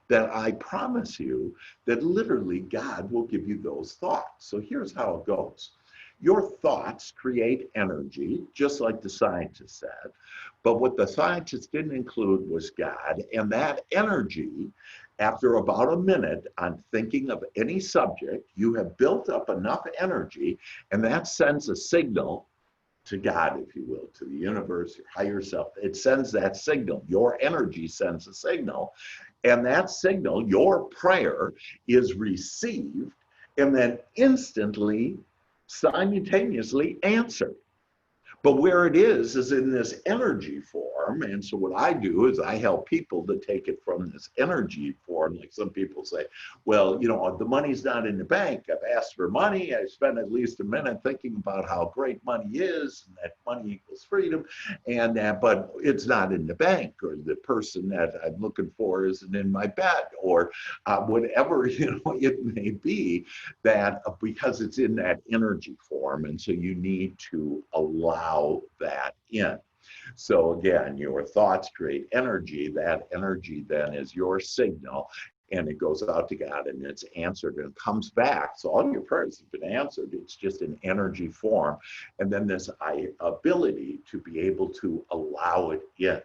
then I promise you that literally God will give you those thoughts. So here's how it goes. Your thoughts create energy, just like the scientists said. But what the scientists didn't include was God. And that energy, after about a minute on thinking of any subject, you have built up enough energy, and that sends a signal to God, if you will, to the universe, your higher self. It sends that signal. Your energy sends a signal. And that signal, your prayer, is received and then instantly, simultaneously answered. But where it is in this energy form. And so what I do is I help people to take it from this energy form. Like some people say, well, you know, the money's not in the bank. I've asked for money. I spend at least a minute thinking about how great money is, and that money equals freedom. And but it's not in the bank, or the person that I'm looking for isn't in my bed, or whatever, you know, it may be, that because it's in that energy form. And so you need to allow that in. So again, your thoughts create energy. That energy then is your signal, and it goes out to God and it's answered and it comes back. So all your prayers have been answered. It's just an energy form. And then this ability to be able to allow it in.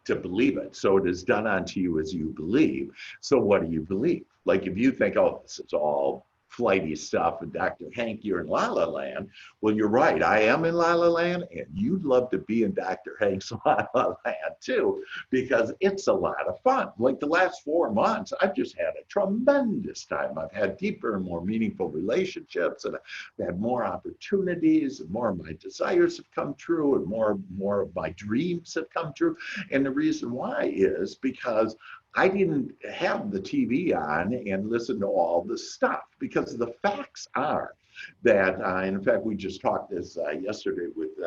to believe it. So it is done unto you as you believe. So what do you believe? Like if you think, oh, this is all flighty stuff and Dr. Hank, you're in La La Land. Well, you're right. I am in La La Land, and you'd love to be in Dr. Hank's La La Land too, because it's a lot of fun. Like the last 4 months, I've just had a tremendous time. I've had deeper and more meaningful relationships, and I've had more opportunities, and more of my desires have come true, and more of my dreams have come true. And the reason why is because I didn't have the TV on and listen to all the stuff, because the facts are that, in fact, we just talked this yesterday with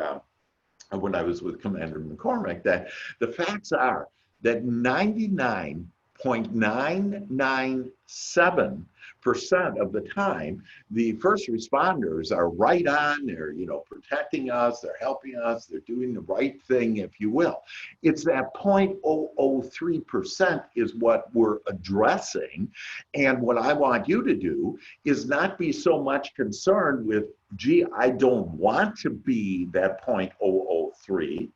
when I was with Commander McCormick, that the facts are that 99.997% of the time, the first responders are right on. They're, protecting us, they're helping us, they're doing the right thing, if you will. It's that 0.003% is what we're addressing. And what I want you to do is not be so much concerned with, gee, I don't want to be that 0.003,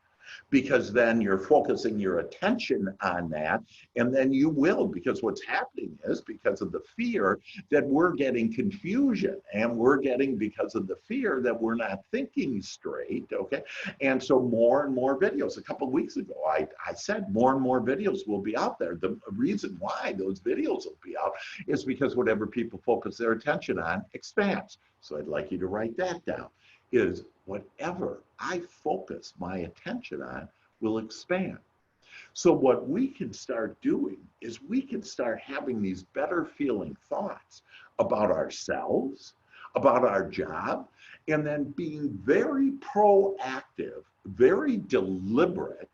because then you're focusing your attention on that, and then you will, because what's happening is, because of the fear, that we're getting confusion, and we're getting, because of the fear, that we're not thinking straight, okay? And so more and more videos. A couple of weeks ago, I said more and more videos will be out there. The reason why those videos will be out is because whatever people focus their attention on expands. So I'd like you to write that down, is whatever I focus my attention on will expand. So what we can start doing is we can start having these better feeling thoughts about ourselves, about our job, and then being very proactive, very deliberate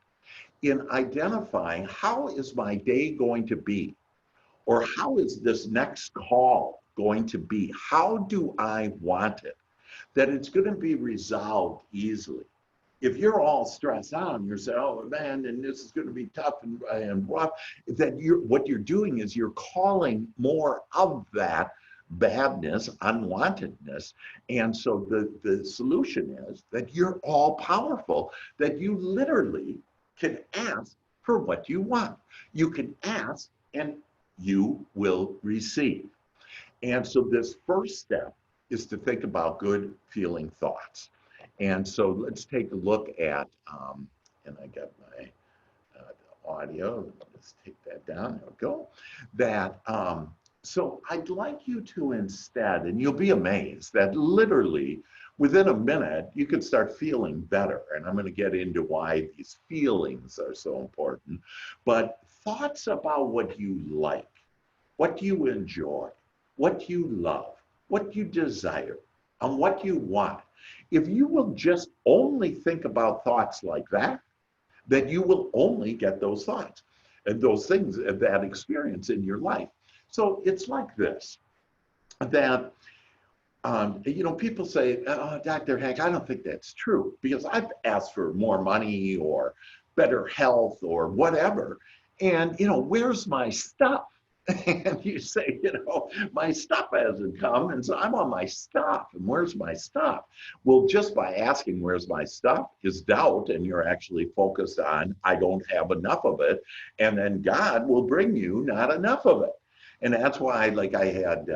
in identifying, how is my day going to be? Or how is this next call going to be? How do I want it? That it's going to be resolved easily. If you're all stressed out and you're saying, oh man, and this is going to be tough and rough, that what you're doing is you're calling more of that badness, unwantedness. And so the solution is that you're all powerful, that you literally can ask for what you want. You can ask and you will receive. And so this first step is to think about good feeling thoughts. And so let's take a look at, and I got my audio, let's take that down, there we go. That, so I'd like you to instead, and you'll be amazed that literally within a minute, you could start feeling better. And I'm gonna get into why these feelings are so important. But thoughts about what you like, what you enjoy, what you love, what you desire, and what you want. If you will just only think about thoughts like that, then you will only get those thoughts and those things, that experience in your life. So it's like this, that, people say, oh, Dr. Hank, I don't think that's true, because I've asked for more money or better health or whatever. And, where's my stuff? And you say, my stuff hasn't come, and so I'm on my stuff, and where's my stuff? Well, just by asking where's my stuff is doubt, and you're actually focused on, I don't have enough of it, and then God will bring you not enough of it. And that's why, like I had,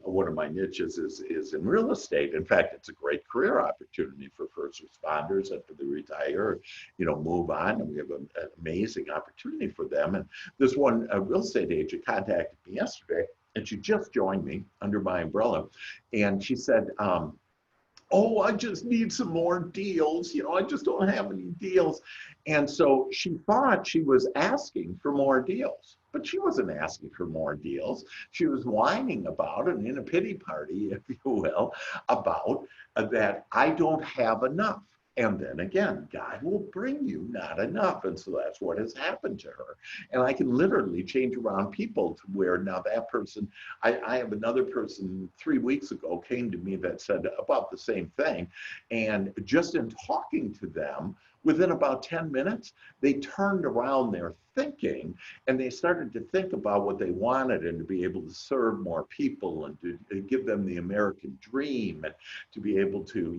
one of my niches is in real estate. In fact, it's a great career opportunity for first responders after they retire, move on. And we have an amazing opportunity for them. And this one real estate agent contacted me yesterday, and she just joined me under my umbrella. And she said, oh, I just need some more deals. I just don't have any deals. And so she thought she was asking for more deals, but she wasn't asking for more deals. She was whining about it, in a pity party, if you will, about that I don't have enough. And then again, God will bring you not enough. And so that's what has happened to her. And I can literally change around people to where now that person, I have another person 3 weeks ago came to me that said about the same thing. And just in talking to them, within about 10 minutes, they turned around their thinking and they started to think about what they wanted and to be able to serve more people and to give them the American dream and to be able to,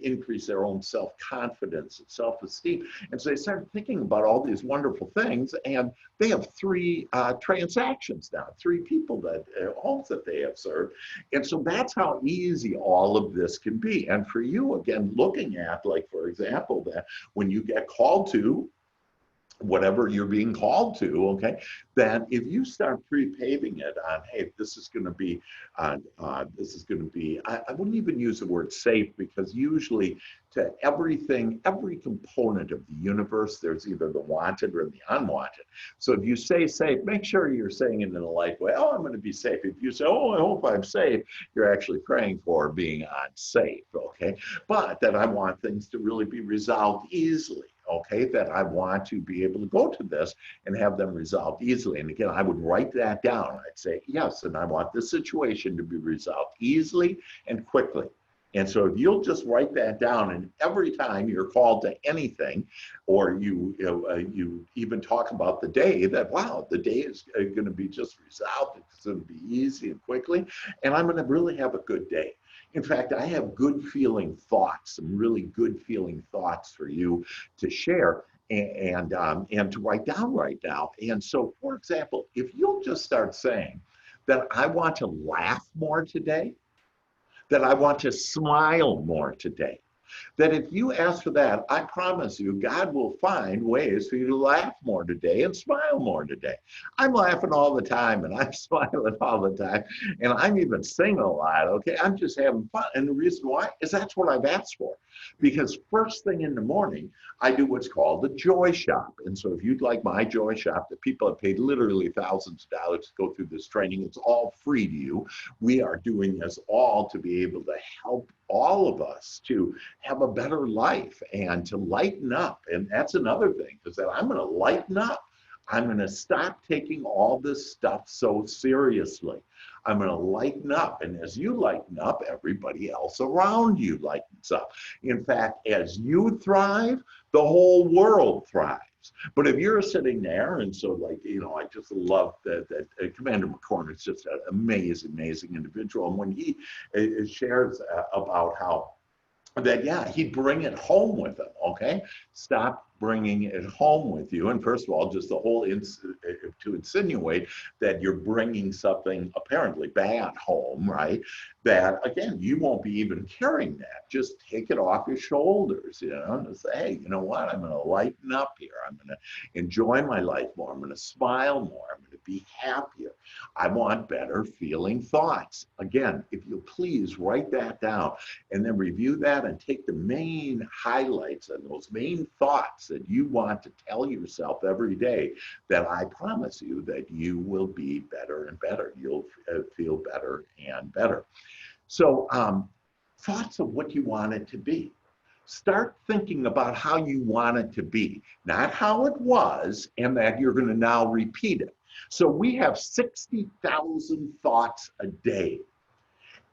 increase their own self-confidence and self-esteem. And so they started thinking about all these wonderful things, and they have 3 transactions now, 3 people that homes that they have served. And so that's how easy all of this can be. And for you, again, looking at, like, for example, that when you get called to whatever you're being called to, okay, that if you start pre-paving it on, hey, this is going to be, I wouldn't even use the word safe, because usually to everything, every component of the universe, there's either the wanted or the unwanted. So if you say safe, make sure you're saying it in a light way. Oh, I'm going to be safe. If you say, oh, I hope I'm safe, you're actually praying for being unsafe, okay? But that I want things to really be resolved easily. Okay, that I want to be able to go to this and have them resolved easily. And again, I would write that down. I'd say, yes, and I want this situation to be resolved easily and quickly. And so if you'll just write that down, and every time you're called to anything, or you even talk about the day, that, wow, the day is going to be just resolved. It's going to be easy and quickly, and I'm going to really have a good day. In fact, I have good feeling thoughts, some really good feeling thoughts for you to share and to write down right now. And so, for example, if you'll just start saying that I want to laugh more today, that I want to smile more today, that if you ask for that, I promise you, God will find ways for you to laugh more today and smile more today. I'm laughing all the time and I'm smiling all the time, and I'm even singing a lot, okay? I'm just having fun. And the reason why is that's what I've asked for. Because first thing in the morning, I do what's called the Joy Shop. And so if you'd like my Joy Shop, the people have paid literally thousands of dollars to go through this training. It's all free to you. We are doing this all to be able to help all of us to have a better life and to lighten up. And that's another thing, is that I'm going to lighten up. I'm going to stop taking all this stuff so seriously. I'm going to lighten up. And as you lighten up, everybody else around you lightens up. In fact, as you thrive, the whole world thrives. But if you're sitting there, and so, like, I just love that Commander McCormick is just an amazing, amazing individual. And when he shares about how that, yeah, he'd bring it home with him, okay? Stop bringing it home with you. And first of all, just the whole, to insinuate that you're bringing something apparently bad home, right? That, again, you won't be even carrying that. Just take it off your shoulders, and say, hey, you know what? I'm going to lighten up here. I'm going to enjoy my life more. I'm going to smile more. I'm going to be happier. I want better feeling thoughts. Again, if you'll please write that down and then review that and take the main highlights and those main thoughts that you want to tell yourself every day, that I promise you that you will be better and better. You'll feel better and better. So thoughts of what you want it to be. Start thinking about how you want it to be, not how it was, and that you're going to now repeat it. So we have 60,000 thoughts a day.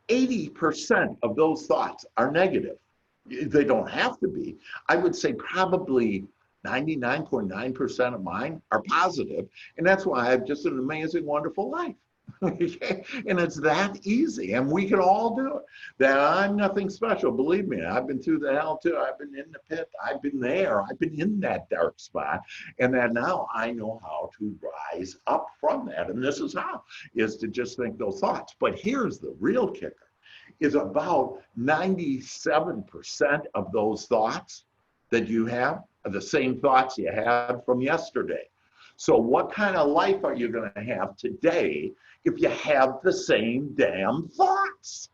80% of those thoughts are negative. They don't have to be. I would say probably 99.9% of mine are positive, and that's why I have just an amazing, wonderful life. Okay? And it's that easy, and we can all do it. That I'm nothing special. Believe me, I've been through the hell too. I've been in the pit. I've been there. I've been in that dark spot, and that now I know how to rise up from that. And this is how, is to just think those thoughts. But here's the real kicker, is about 97% of those thoughts that you have are the same thoughts you had from yesterday. So what kind of life are you going to have today if you have the same damn thoughts?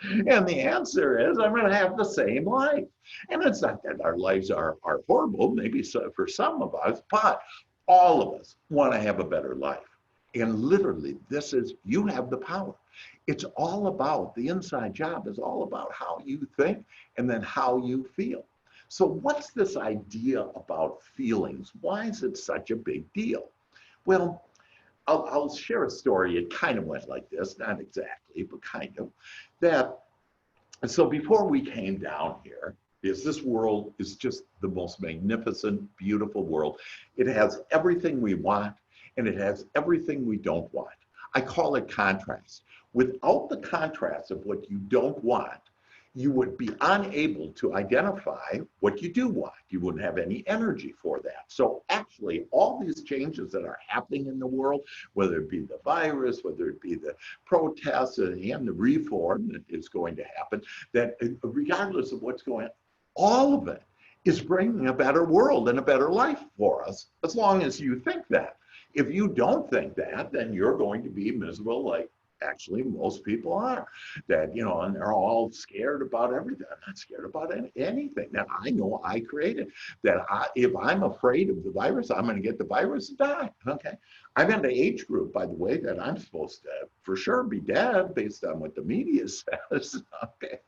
And the answer is, I'm going to have the same life. And it's not that our lives are horrible, maybe so for some of us, but all of us want to have a better life. And literally, this is, you have the power. It's all about, the inside job is all about how you think and then how you feel. So what's this idea about feelings? Why is it such a big deal? Well, I'll share a story. It kind of went like this, not exactly, but kind of. That, so before we came down here, because this world is just the most magnificent, beautiful world. It has everything we want, and it has everything we don't want. I call it contrast. Without the contrast of what you don't want, you would be unable to identify what you do want. You wouldn't have any energy for that. So actually, all these changes that are happening in the world, whether it be the virus, whether it be the protests and the reform that is going to happen, that regardless of what's going on, all of it is bringing a better world and a better life for us, as long as you think that. If you don't think that, then you're going to be miserable, like actually most people are. That, you know, and they're all scared about everything. I'm not scared about anything that I know I created. That if I'm afraid of the virus, I'm going to get the virus and die. Okay. I'm in the age group, by the way, that I'm supposed to for sure be dead based on what the media says. Okay.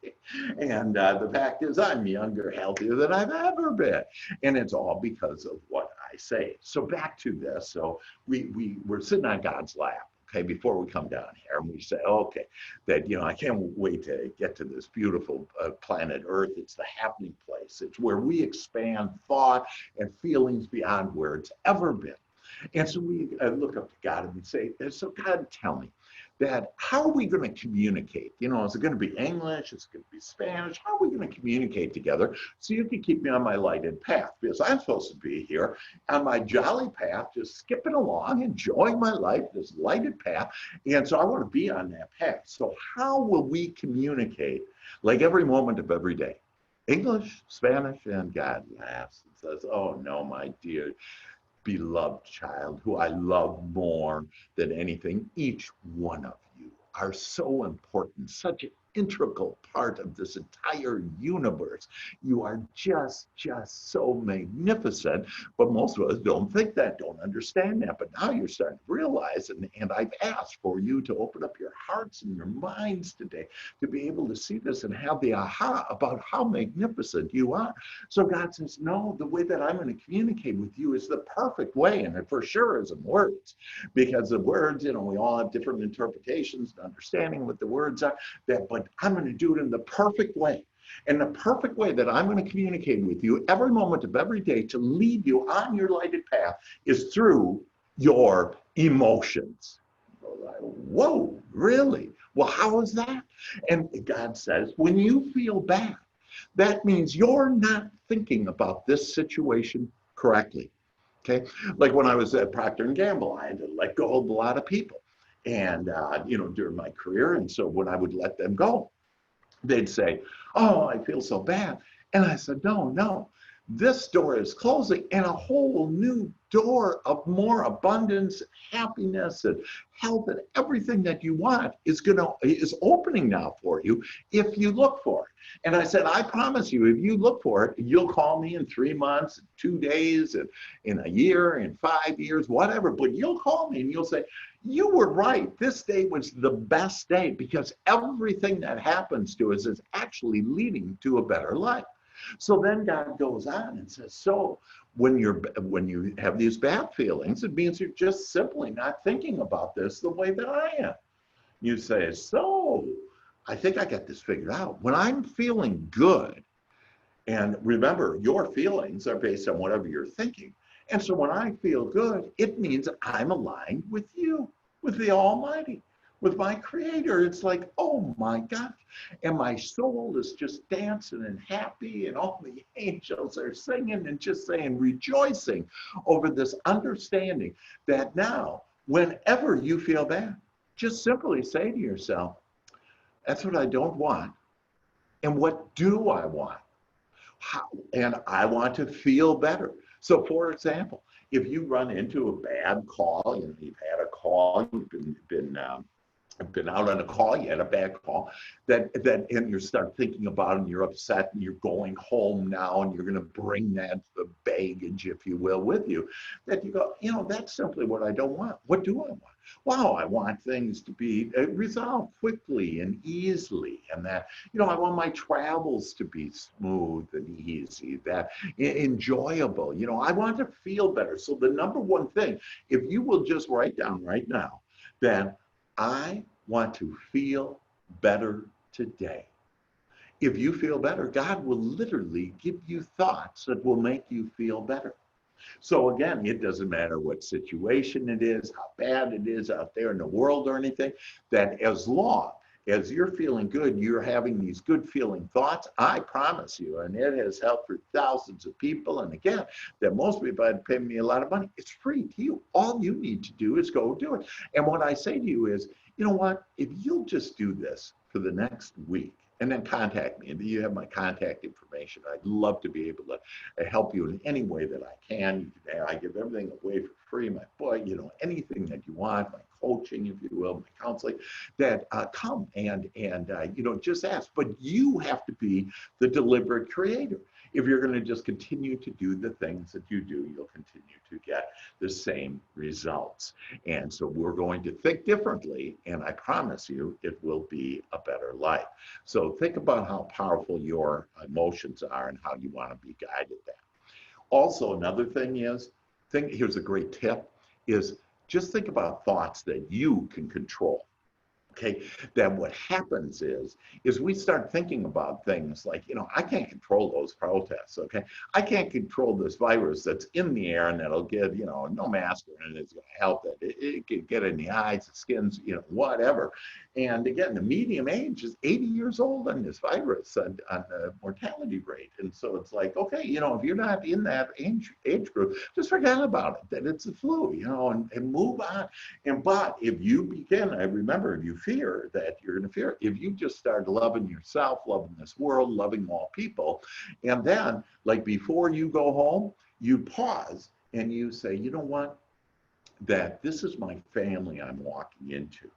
And the fact is, I'm younger, healthier than I've ever been. And it's all because of what I say. So back to this. So we're sitting on God's lap. Okay, before we come down here, and we say, okay, that, you know, I can't wait to get to this beautiful planet Earth. It's the happening place. It's where we expand thought and feelings beyond where it's ever been. And so we look up to God and we say, so God, tell me that how are we going to communicate? You know, is it going to be English? Is it going to be Spanish? How are we going to communicate together so you can keep me on my lighted path? Because I'm supposed to be here on my jolly path, just skipping along, enjoying my life, this lighted path. And so I want to be on that path. So how will we communicate like every moment of every day? English, Spanish, and God laughs and says, oh no, my dear beloved child, who I love more than anything, each one of you are so important, such an integral part of this entire universe. You are just so magnificent, but most of us don't think that, don't understand that. But now you're starting to realize, and I've asked for you to open up your hearts and your minds today to be able to see this and have the aha about how magnificent you are. So God says, no, the way that I'm going to communicate with you is the perfect way, and it for sure isn't words, because the words, you know, we all have different interpretations and understanding what the words are, but I'm going to do it in the perfect way. And the perfect way that I'm going to communicate with you every moment of every day to lead you on your lighted path is through your emotions. Whoa, really? Well, how is that? And God says, when you feel bad, that means you're not thinking about this situation correctly. Okay? Like when I was at Procter & Gamble, I had to let go of a lot of people. And, you know, during my career. And so when I would let them go, they'd say, oh, I feel so bad. And I said, no, this door is closing and a whole new door of more abundance, happiness, and health, and everything that you want is opening now for you if you look for it. And I said, I promise you, if you look for it, you'll call me in 3 months, 2 days, and in a year, in 5 years, whatever. But you'll call me and you'll say, you were right. This day was the best day, because everything that happens to us is actually leading to a better life. So then God goes on and says, so when you have these bad feelings, it means you're just simply not thinking about this the way that I am. You say, so I think I got this figured out. When I'm feeling good, and remember, your feelings are based on whatever you're thinking. And so when I feel good, it means I'm aligned with you, with the Almighty, with my Creator. It's like, oh my gosh. And my soul is just dancing and happy, and all the angels are singing and just saying, rejoicing over this understanding that now, whenever you feel bad, just simply say to yourself, that's what I don't want. And what do I want? And I want to feel better. So for example, if you run into a bad call, you know, you've had a call, you've been out on a call, you had a bad call, and you start thinking about it and you're upset and you're going home now and you're going to bring that baggage, if you will, with you, that you go, you know, that's simply what I don't want. What do I want? Wow, I want things to be resolved quickly and easily, and that, you know, I want my travels to be smooth and easy, that enjoyable. You know, I want to feel better. So the number one thing, if you will just write down right now, that I want to feel better today. If you feel better, God will literally give you thoughts that will make you feel better. So again, it doesn't matter what situation it is, how bad it is out there in the world or anything, that as long as you're feeling good, you're having these good feeling thoughts, I promise you, and it has helped for thousands of people. And again, that most people had paid me a lot of money. It's free to you. All you need to do is go do it. And what I say to you is, you know what, if you'll just do this for the next week, and then contact me. And you have my contact information. I'd love to be able to help you in any way that I can. I give everything away for free. My book, anything that you want, my coaching, if you will, my counseling, that come and just ask. But you have to be the deliberate creator. If you're going to just continue to do the things that you do, you'll continue to get the same results. And so we're going to think differently, and I promise you it will be a better life. So think about how powerful your emotions are and how you want to be guided there. Also, another thing is, here's a great tip, is just think about thoughts that you can control. Okay, that what happens is we start thinking about things like, I can't control those protests, okay? I can't control this virus that's in the air and that'll get, no mask and it's gonna help it. It can get in the eyes, the skins, whatever. And again, the median age is 80 years old on this virus and on the mortality rate. And so it's like, okay, if you're not in that age group, just forget about it, that it's a flu, and move on. But if you begin, I remember, if you fear that you're going to fear, if you just start loving yourself, loving this world, loving all people, and then like before you go home, you pause and you say, you know what, that this is my family I'm walking into.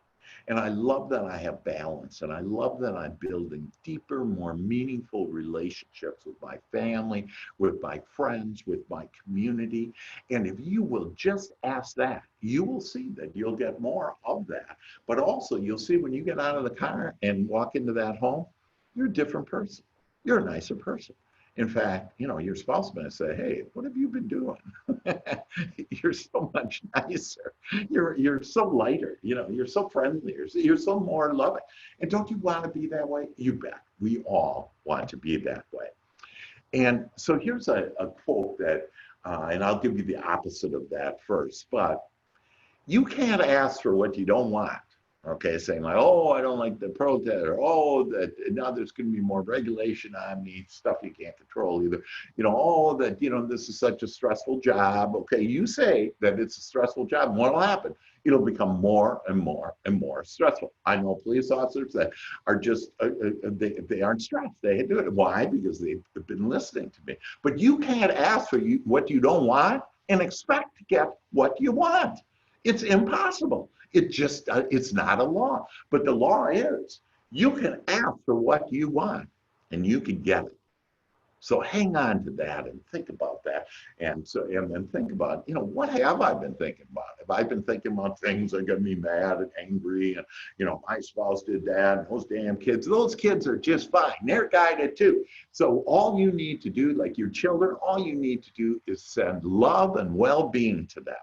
And I love that I have balance, and I love that I'm building deeper, more meaningful relationships with my family, with my friends, with my community. And if you will just ask that, you will see that you'll get more of that. But also you'll see when you get out of the car and walk into that home, you're a different person. You're a nicer person. In fact, your spouse may say, hey, what have you been doing? You're so much nicer. You're so lighter. You're so friendly. You're so more loving. And don't you want to be that way? You bet. We all want to be that way. And so here's a quote that, and I'll give you the opposite of that first, but you can't ask for what you don't want. Okay, saying like, oh, I don't like the protest, or oh, that now there's going to be more regulation on me, stuff you can't control either. Oh, that this is such a stressful job. Okay, you say that it's a stressful job, and what'll happen? It'll become more and more and more stressful. I know police officers that are just they aren't stressed. They do it. Why? Because they've been listening to me. But you can't ask for what you don't want and expect to get what you want. It's impossible. It's not a law. But the law is, you can ask for what you want and you can get it. So hang on to that and think about that. And then think about, what have I been thinking about? Have I been thinking about things that are going to be mad and angry and, my spouse did that and those damn kids, those kids are just fine. They're guided too. So all you need to do, like your children, all you need to do is send love and well-being to them.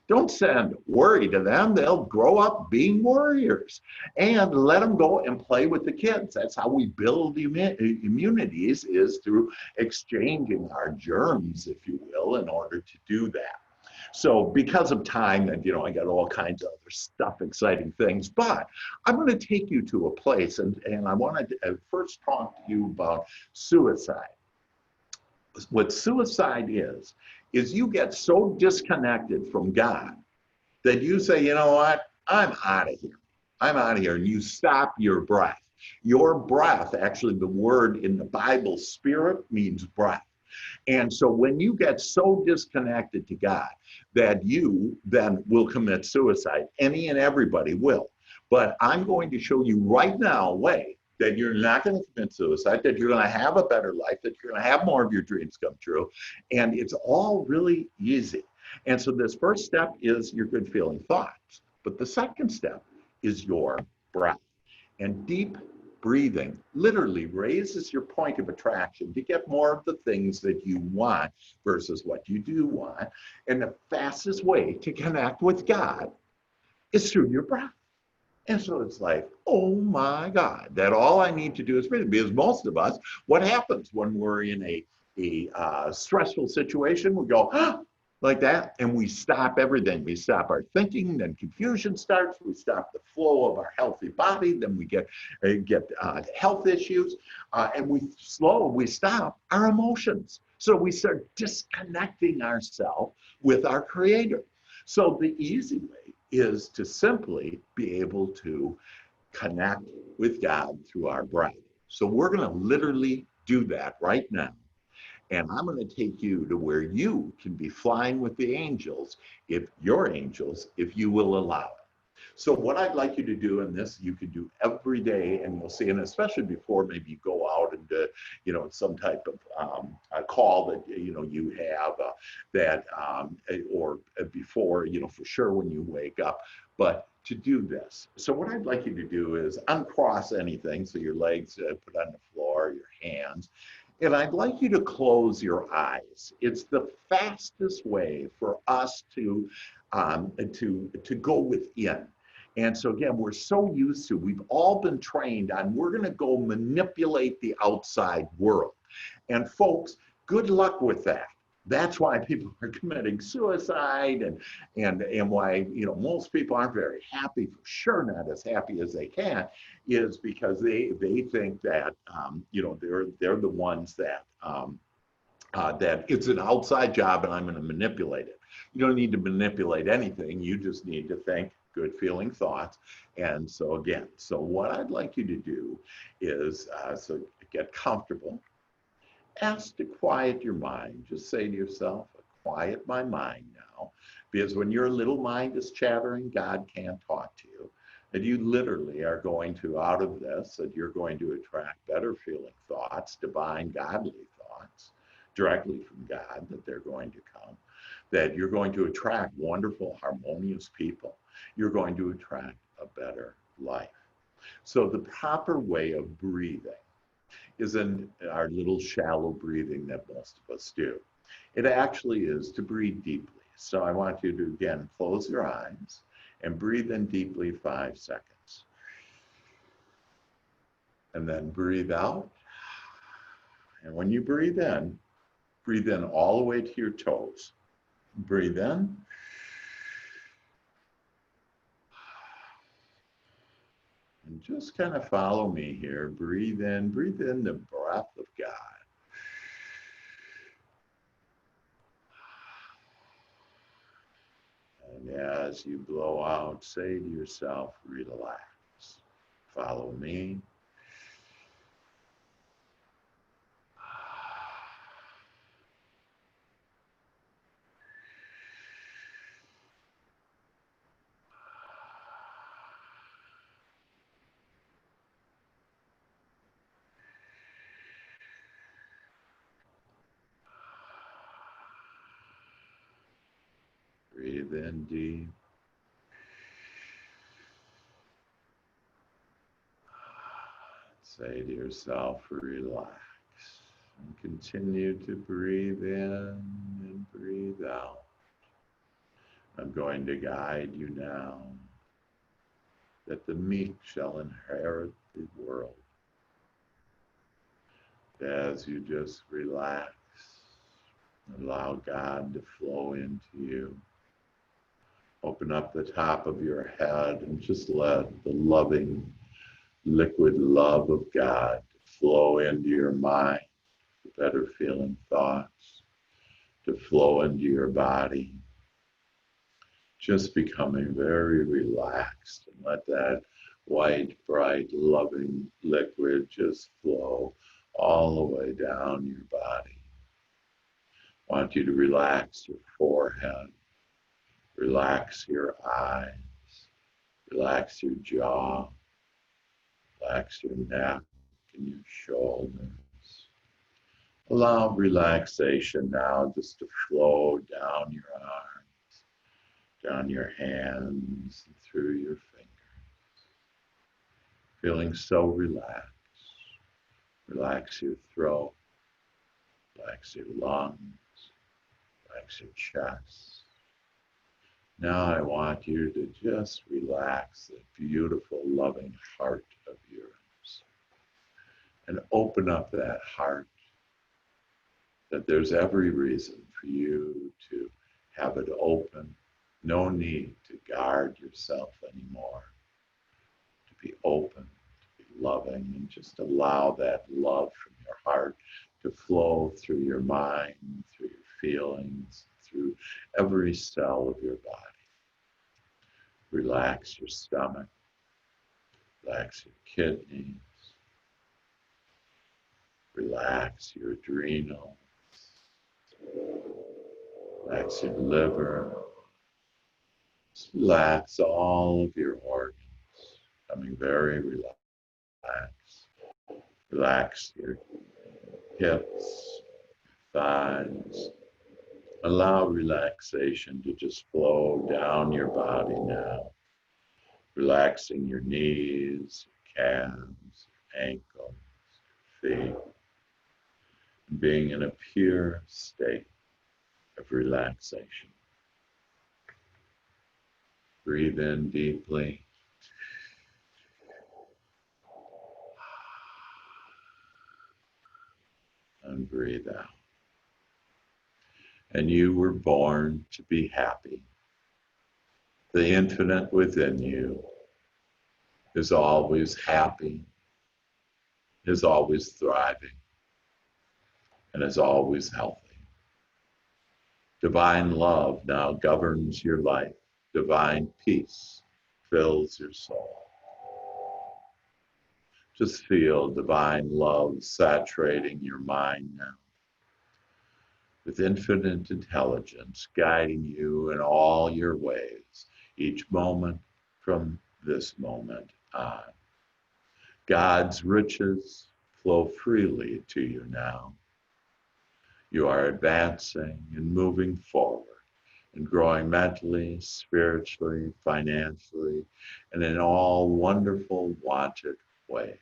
Don't send worry to them. They'll grow up being warriors. And let them go and play with the kids. That's how we build immunities, is through exchanging our germs, if you will, in order to do that. So because of time, and I got all kinds of other stuff, exciting things, but I'm going to take you to a place, and I wanted to first talk to you about suicide. What suicide is you get so disconnected from God that you say, you know what, I'm out of here. I'm out of here. And you stop your breath. Your breath, actually the word in the Bible, spirit, means breath. And so when you get so disconnected to God that you then will commit suicide, any and everybody will. But I'm going to show you right now a way that you're not going to commit suicide, that you're going to have a better life, that you're going to have more of your dreams come true. And it's all really easy. And so this first step is your good feeling thoughts. But the second step is your breath. And deep breathing literally raises your point of attraction to get more of the things that you want versus what you do want. And the fastest way to connect with God is through your breath. And so it's like, oh my God, that all I need to do is breathe. Because most of us, what happens when we're in a stressful situation? We go, ah, like that, and we stop everything. We stop our thinking, then confusion starts. We stop the flow of our healthy body. Then we get health issues, and we stop our emotions. So we start disconnecting ourselves with our Creator. So the easy way is to simply be able to connect with God through our breath. So we're going to literally do that right now. And I'm going to take you to where you can be flying with the angels, if you will allow it. So what I'd like you to do, and this you can do every day, and we'll see, and especially before maybe you go out and some type of a call that you have or before, for sure when you wake up, but to do this. So what I'd like you to do is uncross anything, so your legs put on the floor, your hands, and I'd like you to close your eyes. It's the fastest way for us to go within. And so again, we're so used to, we've all been trained on, we're going to go manipulate the outside world. And folks, good luck with that. That's why people are committing suicide and why most people aren't very happy, for sure not as happy as they can, is because they think that they're the ones that that it's an outside job and I'm going to manipulate it. You don't need to manipulate anything. You just need to think good feeling thoughts. And so again, so what I'd like you to do is so get comfortable. Ask to quiet your mind. Just say to yourself, quiet my mind now. Because when your little mind is chattering, God can't talk to you. And you literally are going to, out of this, that you're going to attract better feeling thoughts, divine, godly thoughts, directly from God, that they're going to come. That you're going to attract wonderful, harmonious people. You're going to attract a better life. So the proper way of breathing is in our little shallow breathing that most of us do. It actually is to breathe deeply. So I want you to, again, close your eyes and breathe in deeply 5 seconds. And then breathe out. And when you breathe in all the way to your toes. Breathe in. And just kind of follow me here. Breathe in the breath of God. And as you blow out, say to yourself, relax. Follow me. Breathe in deep. Say to yourself, relax. And continue to breathe in and breathe out. I'm going to guide you now that the meek shall inherit the world. As you just relax, allow God to flow into you. Open up the top of your head and just let the loving, liquid love of God flow into your mind, better feeling thoughts, to flow into your body. Just becoming very relaxed, and let that white, bright, loving liquid just flow all the way down your body. I want you to relax your forehead, relax your eyes, relax your jaw, relax your neck and your shoulders. Allow relaxation now just to flow down your arms, down your hands, and through your fingers. Feeling so relaxed. Relax your throat, relax your lungs, relax your chest. Now I want you to just relax the beautiful, loving heart of yours and open up that heart, that there's every reason for you to have it open. No need to guard yourself anymore. To be open, to be loving, and just allow that love from your heart to flow through your mind, through your feelings, through every cell of your body. Relax your stomach, relax your kidneys, relax your adrenals, relax your liver, just relax all of your organs, becoming very relaxed. Relax your hips, thighs. Allow relaxation to just flow down your body now. Relaxing your knees, calves, ankles, feet. Being in a pure state of relaxation. Breathe in deeply. And breathe out. And you were born to be happy. The infinite within you is always happy, is always thriving, and is always healthy. Divine love now governs your life. Divine peace fills your soul. Just feel divine love saturating your mind now, with infinite intelligence guiding you in all your ways, each moment from this moment on. God's riches flow freely to you now. You are advancing and moving forward and growing mentally, spiritually, financially, and in all wonderful, wanted ways.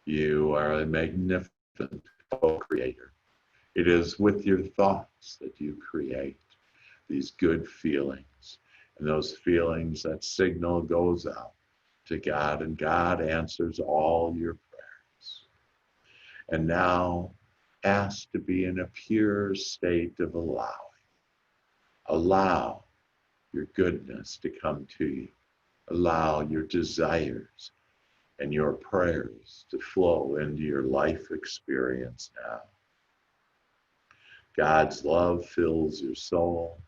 You are a magnificent co-creator. It is with your thoughts that you create these good feelings, and those feelings, that signal goes out to God, and God answers all your prayers. And now ask to be in a pure state of allowing. Allow your goodness to come to you. Allow your desires and your prayers to flow into your life experience now. God's love fills your soul.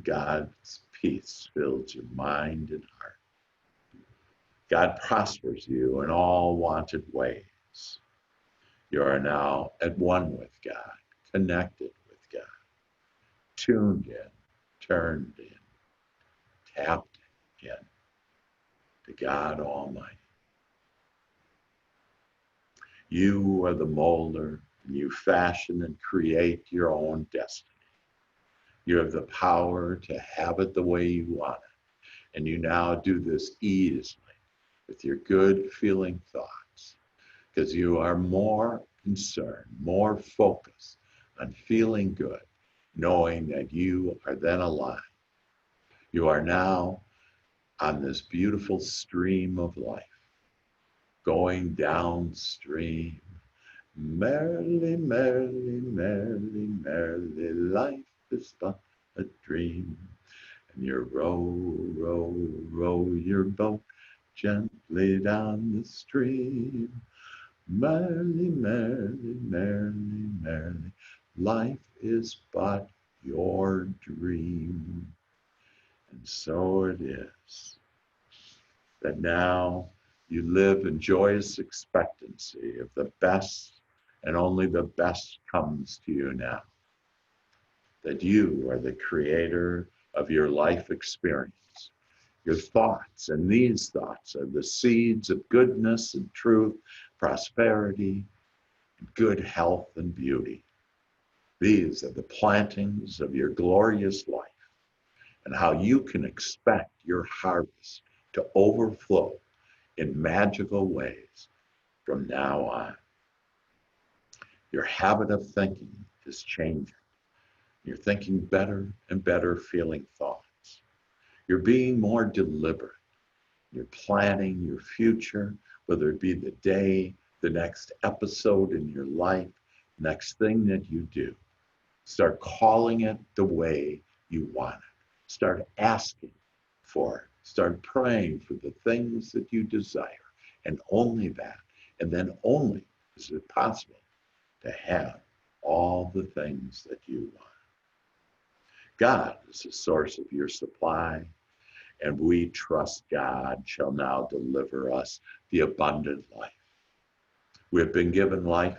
God's peace fills your mind and heart. God prospers you in all wanted ways. You are now at one with God, connected with God, tuned in, turned in, tapped in to God Almighty. You are the molder, and you fashion and create your own destiny. You have the power to have it the way you want it, and you now do this easily with your good feeling thoughts, because you are more concerned, more focused on feeling good, knowing that you are then alive. You are now on this beautiful stream of life, going downstream. Merrily, merrily, merrily, merrily, life is but a dream. And you row, row, row your boat gently down the stream. Merrily, merrily, merrily, merrily, life is but your dream. And so it is that now you live in joyous expectancy of the best, and only the best comes to you now. That you are the creator of your life experience. Your thoughts, and these thoughts are the seeds of goodness and truth, prosperity, and good health and beauty. These are the plantings of your glorious life, and how you can expect your harvest to overflow in magical ways from now on. Your habit of thinking is changing. You're thinking better and better feeling thoughts. You're being more deliberate. You're planning your future, whether it be the day, the next episode in your life, next thing that you do. Start calling it the way you want it. Start asking for it. Start praying for the things that you desire, and only that. And then only is it possible to have all the things that you want. God is the source of your supply, and we trust God shall now deliver us the abundant life. We have been given life,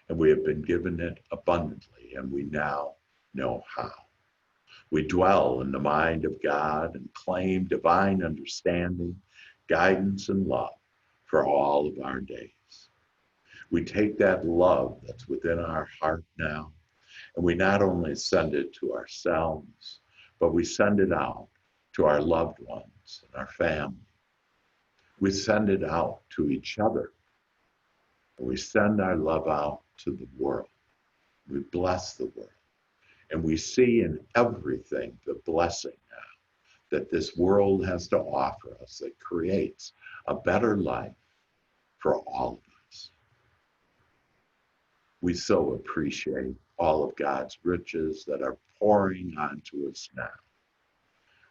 and we have been given it abundantly, and we now know how. We dwell in the mind of God and claim divine understanding, guidance, and love for all of our days. We take that love that's within our heart now, and we not only send it to ourselves, but we send it out to our loved ones and our family. We send it out to each other. We send our love out to the world. We bless the world. And we see in everything the blessing now that this world has to offer us that creates a better life for all of us. We so appreciate all of God's riches that are pouring onto us now.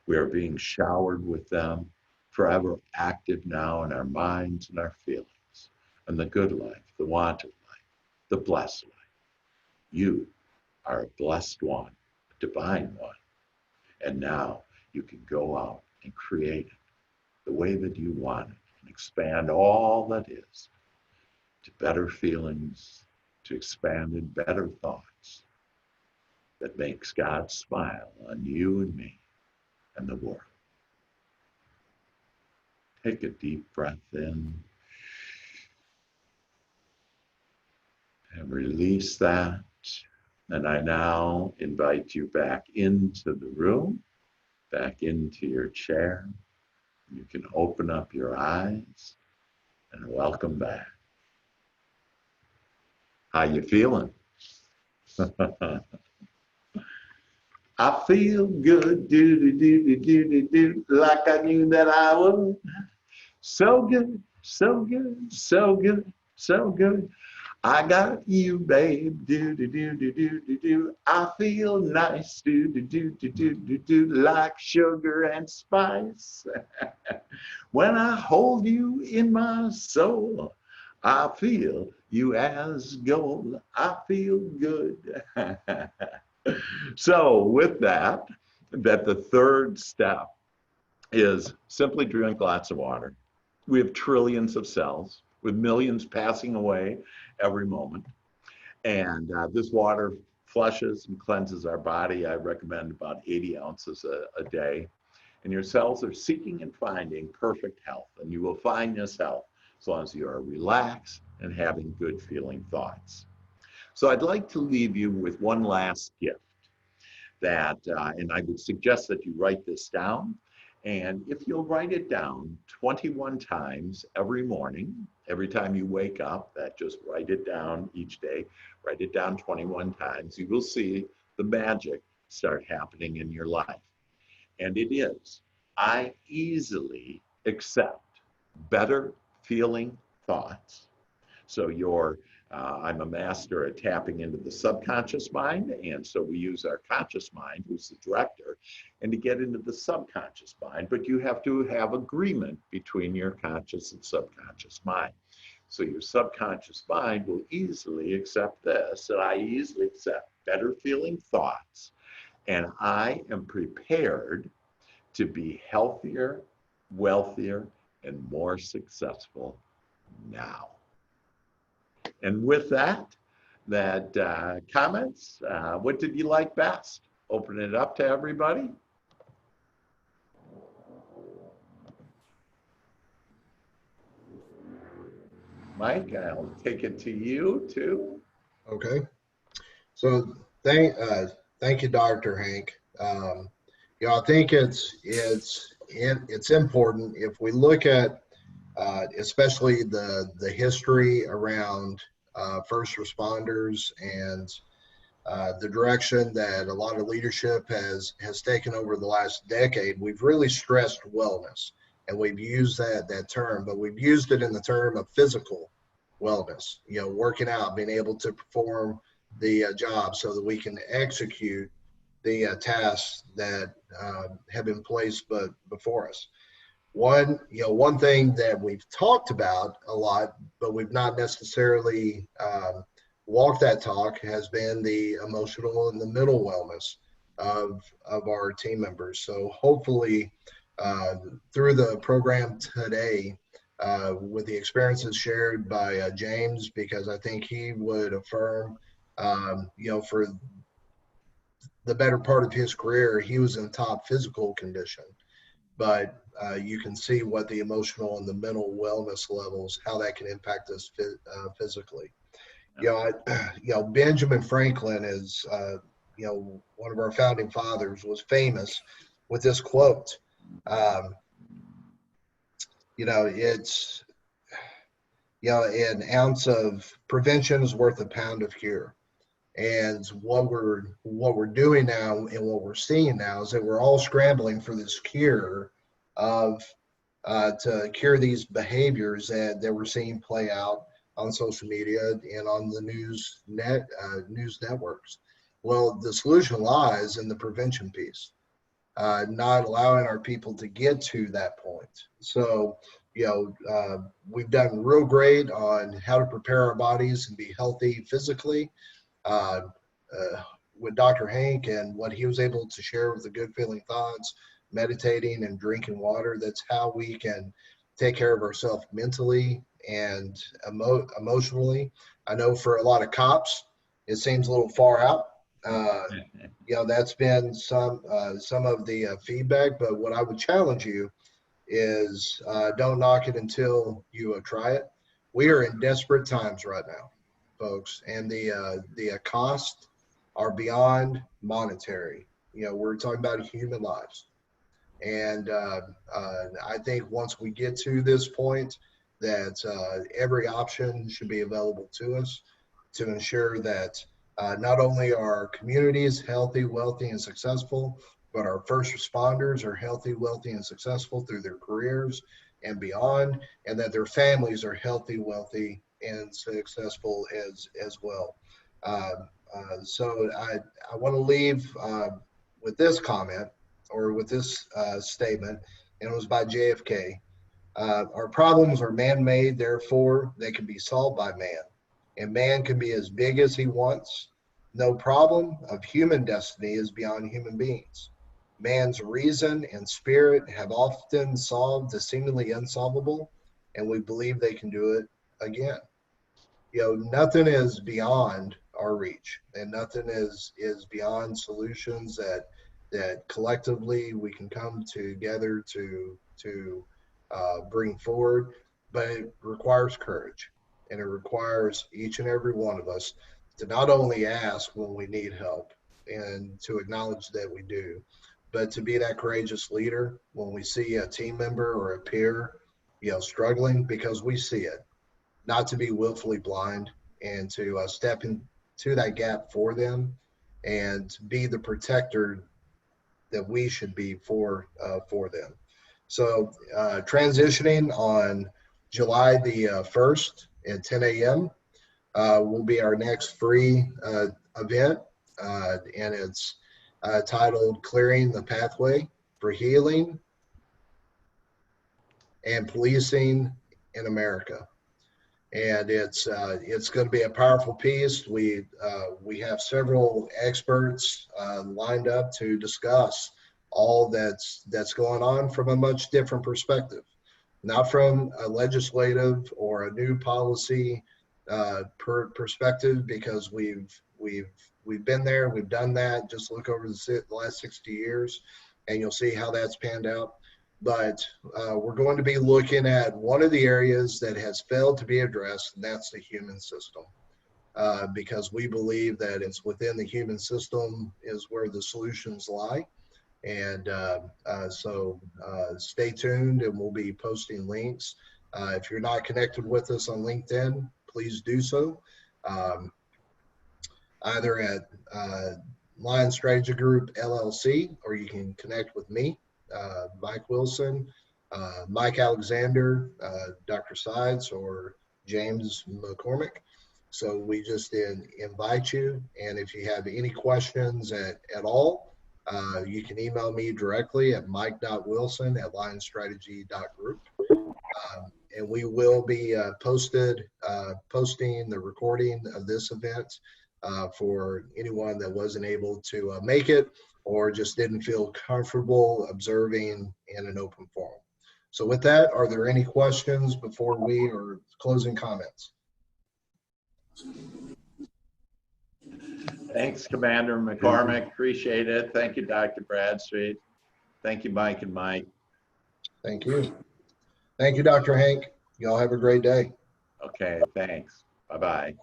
We are being showered with them, forever active now in our minds and our feelings, and the good life, the wanted life, the blessed life. You are a blessed one, a divine one, and now you can go out and create it the way that you want it and expand all that is to better feelings, to expanded better thoughts that makes God smile on you and me and the world. Take a deep breath in and release that. And I now invite you back into the room, back into your chair. You can open up your eyes and welcome back. How you feeling? I feel good, do, like I knew that I would. So good, so good, so good, so good. I got you, babe, do. I feel nice, do, like sugar and spice. When I hold you in my soul, I feel you as gold. I feel good. So with that the third step is simply drink lots of water. We have trillions of cells with millions passing away every moment. And this water flushes and cleanses our body. I recommend about 80 ounces a day. And your cells are seeking and finding perfect health. And you will find this health as long as you are relaxed and having good feeling thoughts. So I'd like to leave you with one last gift that, and I would suggest that you write this down. And if you'll write it down 21 times every morning, every time you wake up, that just write it down each day, write it down 21 times, you will see the magic start happening in your life. And it is, I easily accept better feeling thoughts. So I'm a master at tapping into the subconscious mind, and so we use our conscious mind, who's the director, and to get into the subconscious mind, but you have to have agreement between your conscious and subconscious mind. So your subconscious mind will easily accept this, and I easily accept better feeling thoughts, and I am prepared to be healthier, wealthier, and more successful now. And with that comments, what did you like best? Open it up to everybody. Mike, I'll take it to you too. Okay. So thank you, Dr. Hank. I think it's important if we look at especially the history around first responders and the direction that a lot of leadership has taken over the last decade, we've really stressed wellness, and we've used that term, but we've used it in the term of physical wellness. You know, working out, being able to perform the job so that we can execute the tasks that have been placed but before us. One thing that we've talked about a lot, but we've not necessarily walked that talk, has been the emotional and the mental wellness of our team members. So hopefully, through the program today, with the experiences shared by James, because I think he would affirm, for the better part of his career, he was in top physical condition. But you can see what the emotional and the mental wellness levels, how that can impact us physically. Benjamin Franklin is, one of our founding fathers, was famous with this quote. It's, an ounce of prevention is worth a pound of cure. And what we're doing now and what we're seeing now is that we're all scrambling for this cure of to cure these behaviors that we're seeing play out on social media and on the news networks. Well, the solution lies in the prevention piece, not allowing our people to get to that point. So, we've done real great on how to prepare our bodies and be healthy physically. With Dr. Hank and what he was able to share with the good feeling thoughts, meditating and drinking water, that's how we can take care of ourselves mentally and emotionally. I know for a lot of cops, it seems a little far out. That's been some of the feedback, but what I would challenge you is don't knock it until you try it. We are in desperate times right now, folks, and the costs are beyond monetary. We're talking about human lives. And I think once we get to this point, that every option should be available to us to ensure that not only are communities healthy, wealthy, and successful, but our first responders are healthy, wealthy, and successful through their careers and beyond, and that their families are healthy, wealthy, and successful as well. So I want to leave with this comment, or with this statement, and it was by JFK. Our problems are man-made, therefore they can be solved by man, and man can be as big as he wants. No problem of human destiny is beyond human beings. Man's reason and spirit have often solved the seemingly unsolvable, and we believe they can do it again. Nothing is beyond our reach, and nothing is beyond solutions that collectively we can come together to bring forward. But it requires courage, and it requires each and every one of us to not only ask when we need help and to acknowledge that we do, but to be that courageous leader when we see a team member or a peer, struggling, because we see it, not to be willfully blind, and to step into that gap for them and be the protector that we should be for them. So transitioning on July the 1st at 10 a.m. Will be our next free event, and it's titled Clearing the Pathway for Healing and Policing in America. And it's going to be a powerful piece. We have several experts lined up to discuss all that's going on from a much different perspective, not from a legislative or a new policy perspective, because we've been there, we've done that. Just look over the last 60 years, and you'll see how that's panned out. But we're going to be looking at one of the areas that has failed to be addressed, and that's the human system. Because we believe that it's within the human system is where the solutions lie. And so stay tuned, and we'll be posting links. If you're not connected with us on LinkedIn, please do so. either at Lion Strategy Group LLC, or you can connect with me, Mike Wilson, Mike Alexander, Dr. Sides, or James McCormick. So we just invite you, and if you have any questions at all, you can email me directly at mike.wilson@lionstrategy.group. And we will be posting the recording of this event for anyone that wasn't able to make it or just didn't feel comfortable observing in an open forum. So with that, are there any questions before we or closing comments? Thanks, Commander McCormick. Appreciate it. Thank you, Dr. Bradstreet. Thank you, Mike and Mike. Thank you. Thank you, Dr. Hank. Y'all have a great day. Okay, thanks. Bye-bye.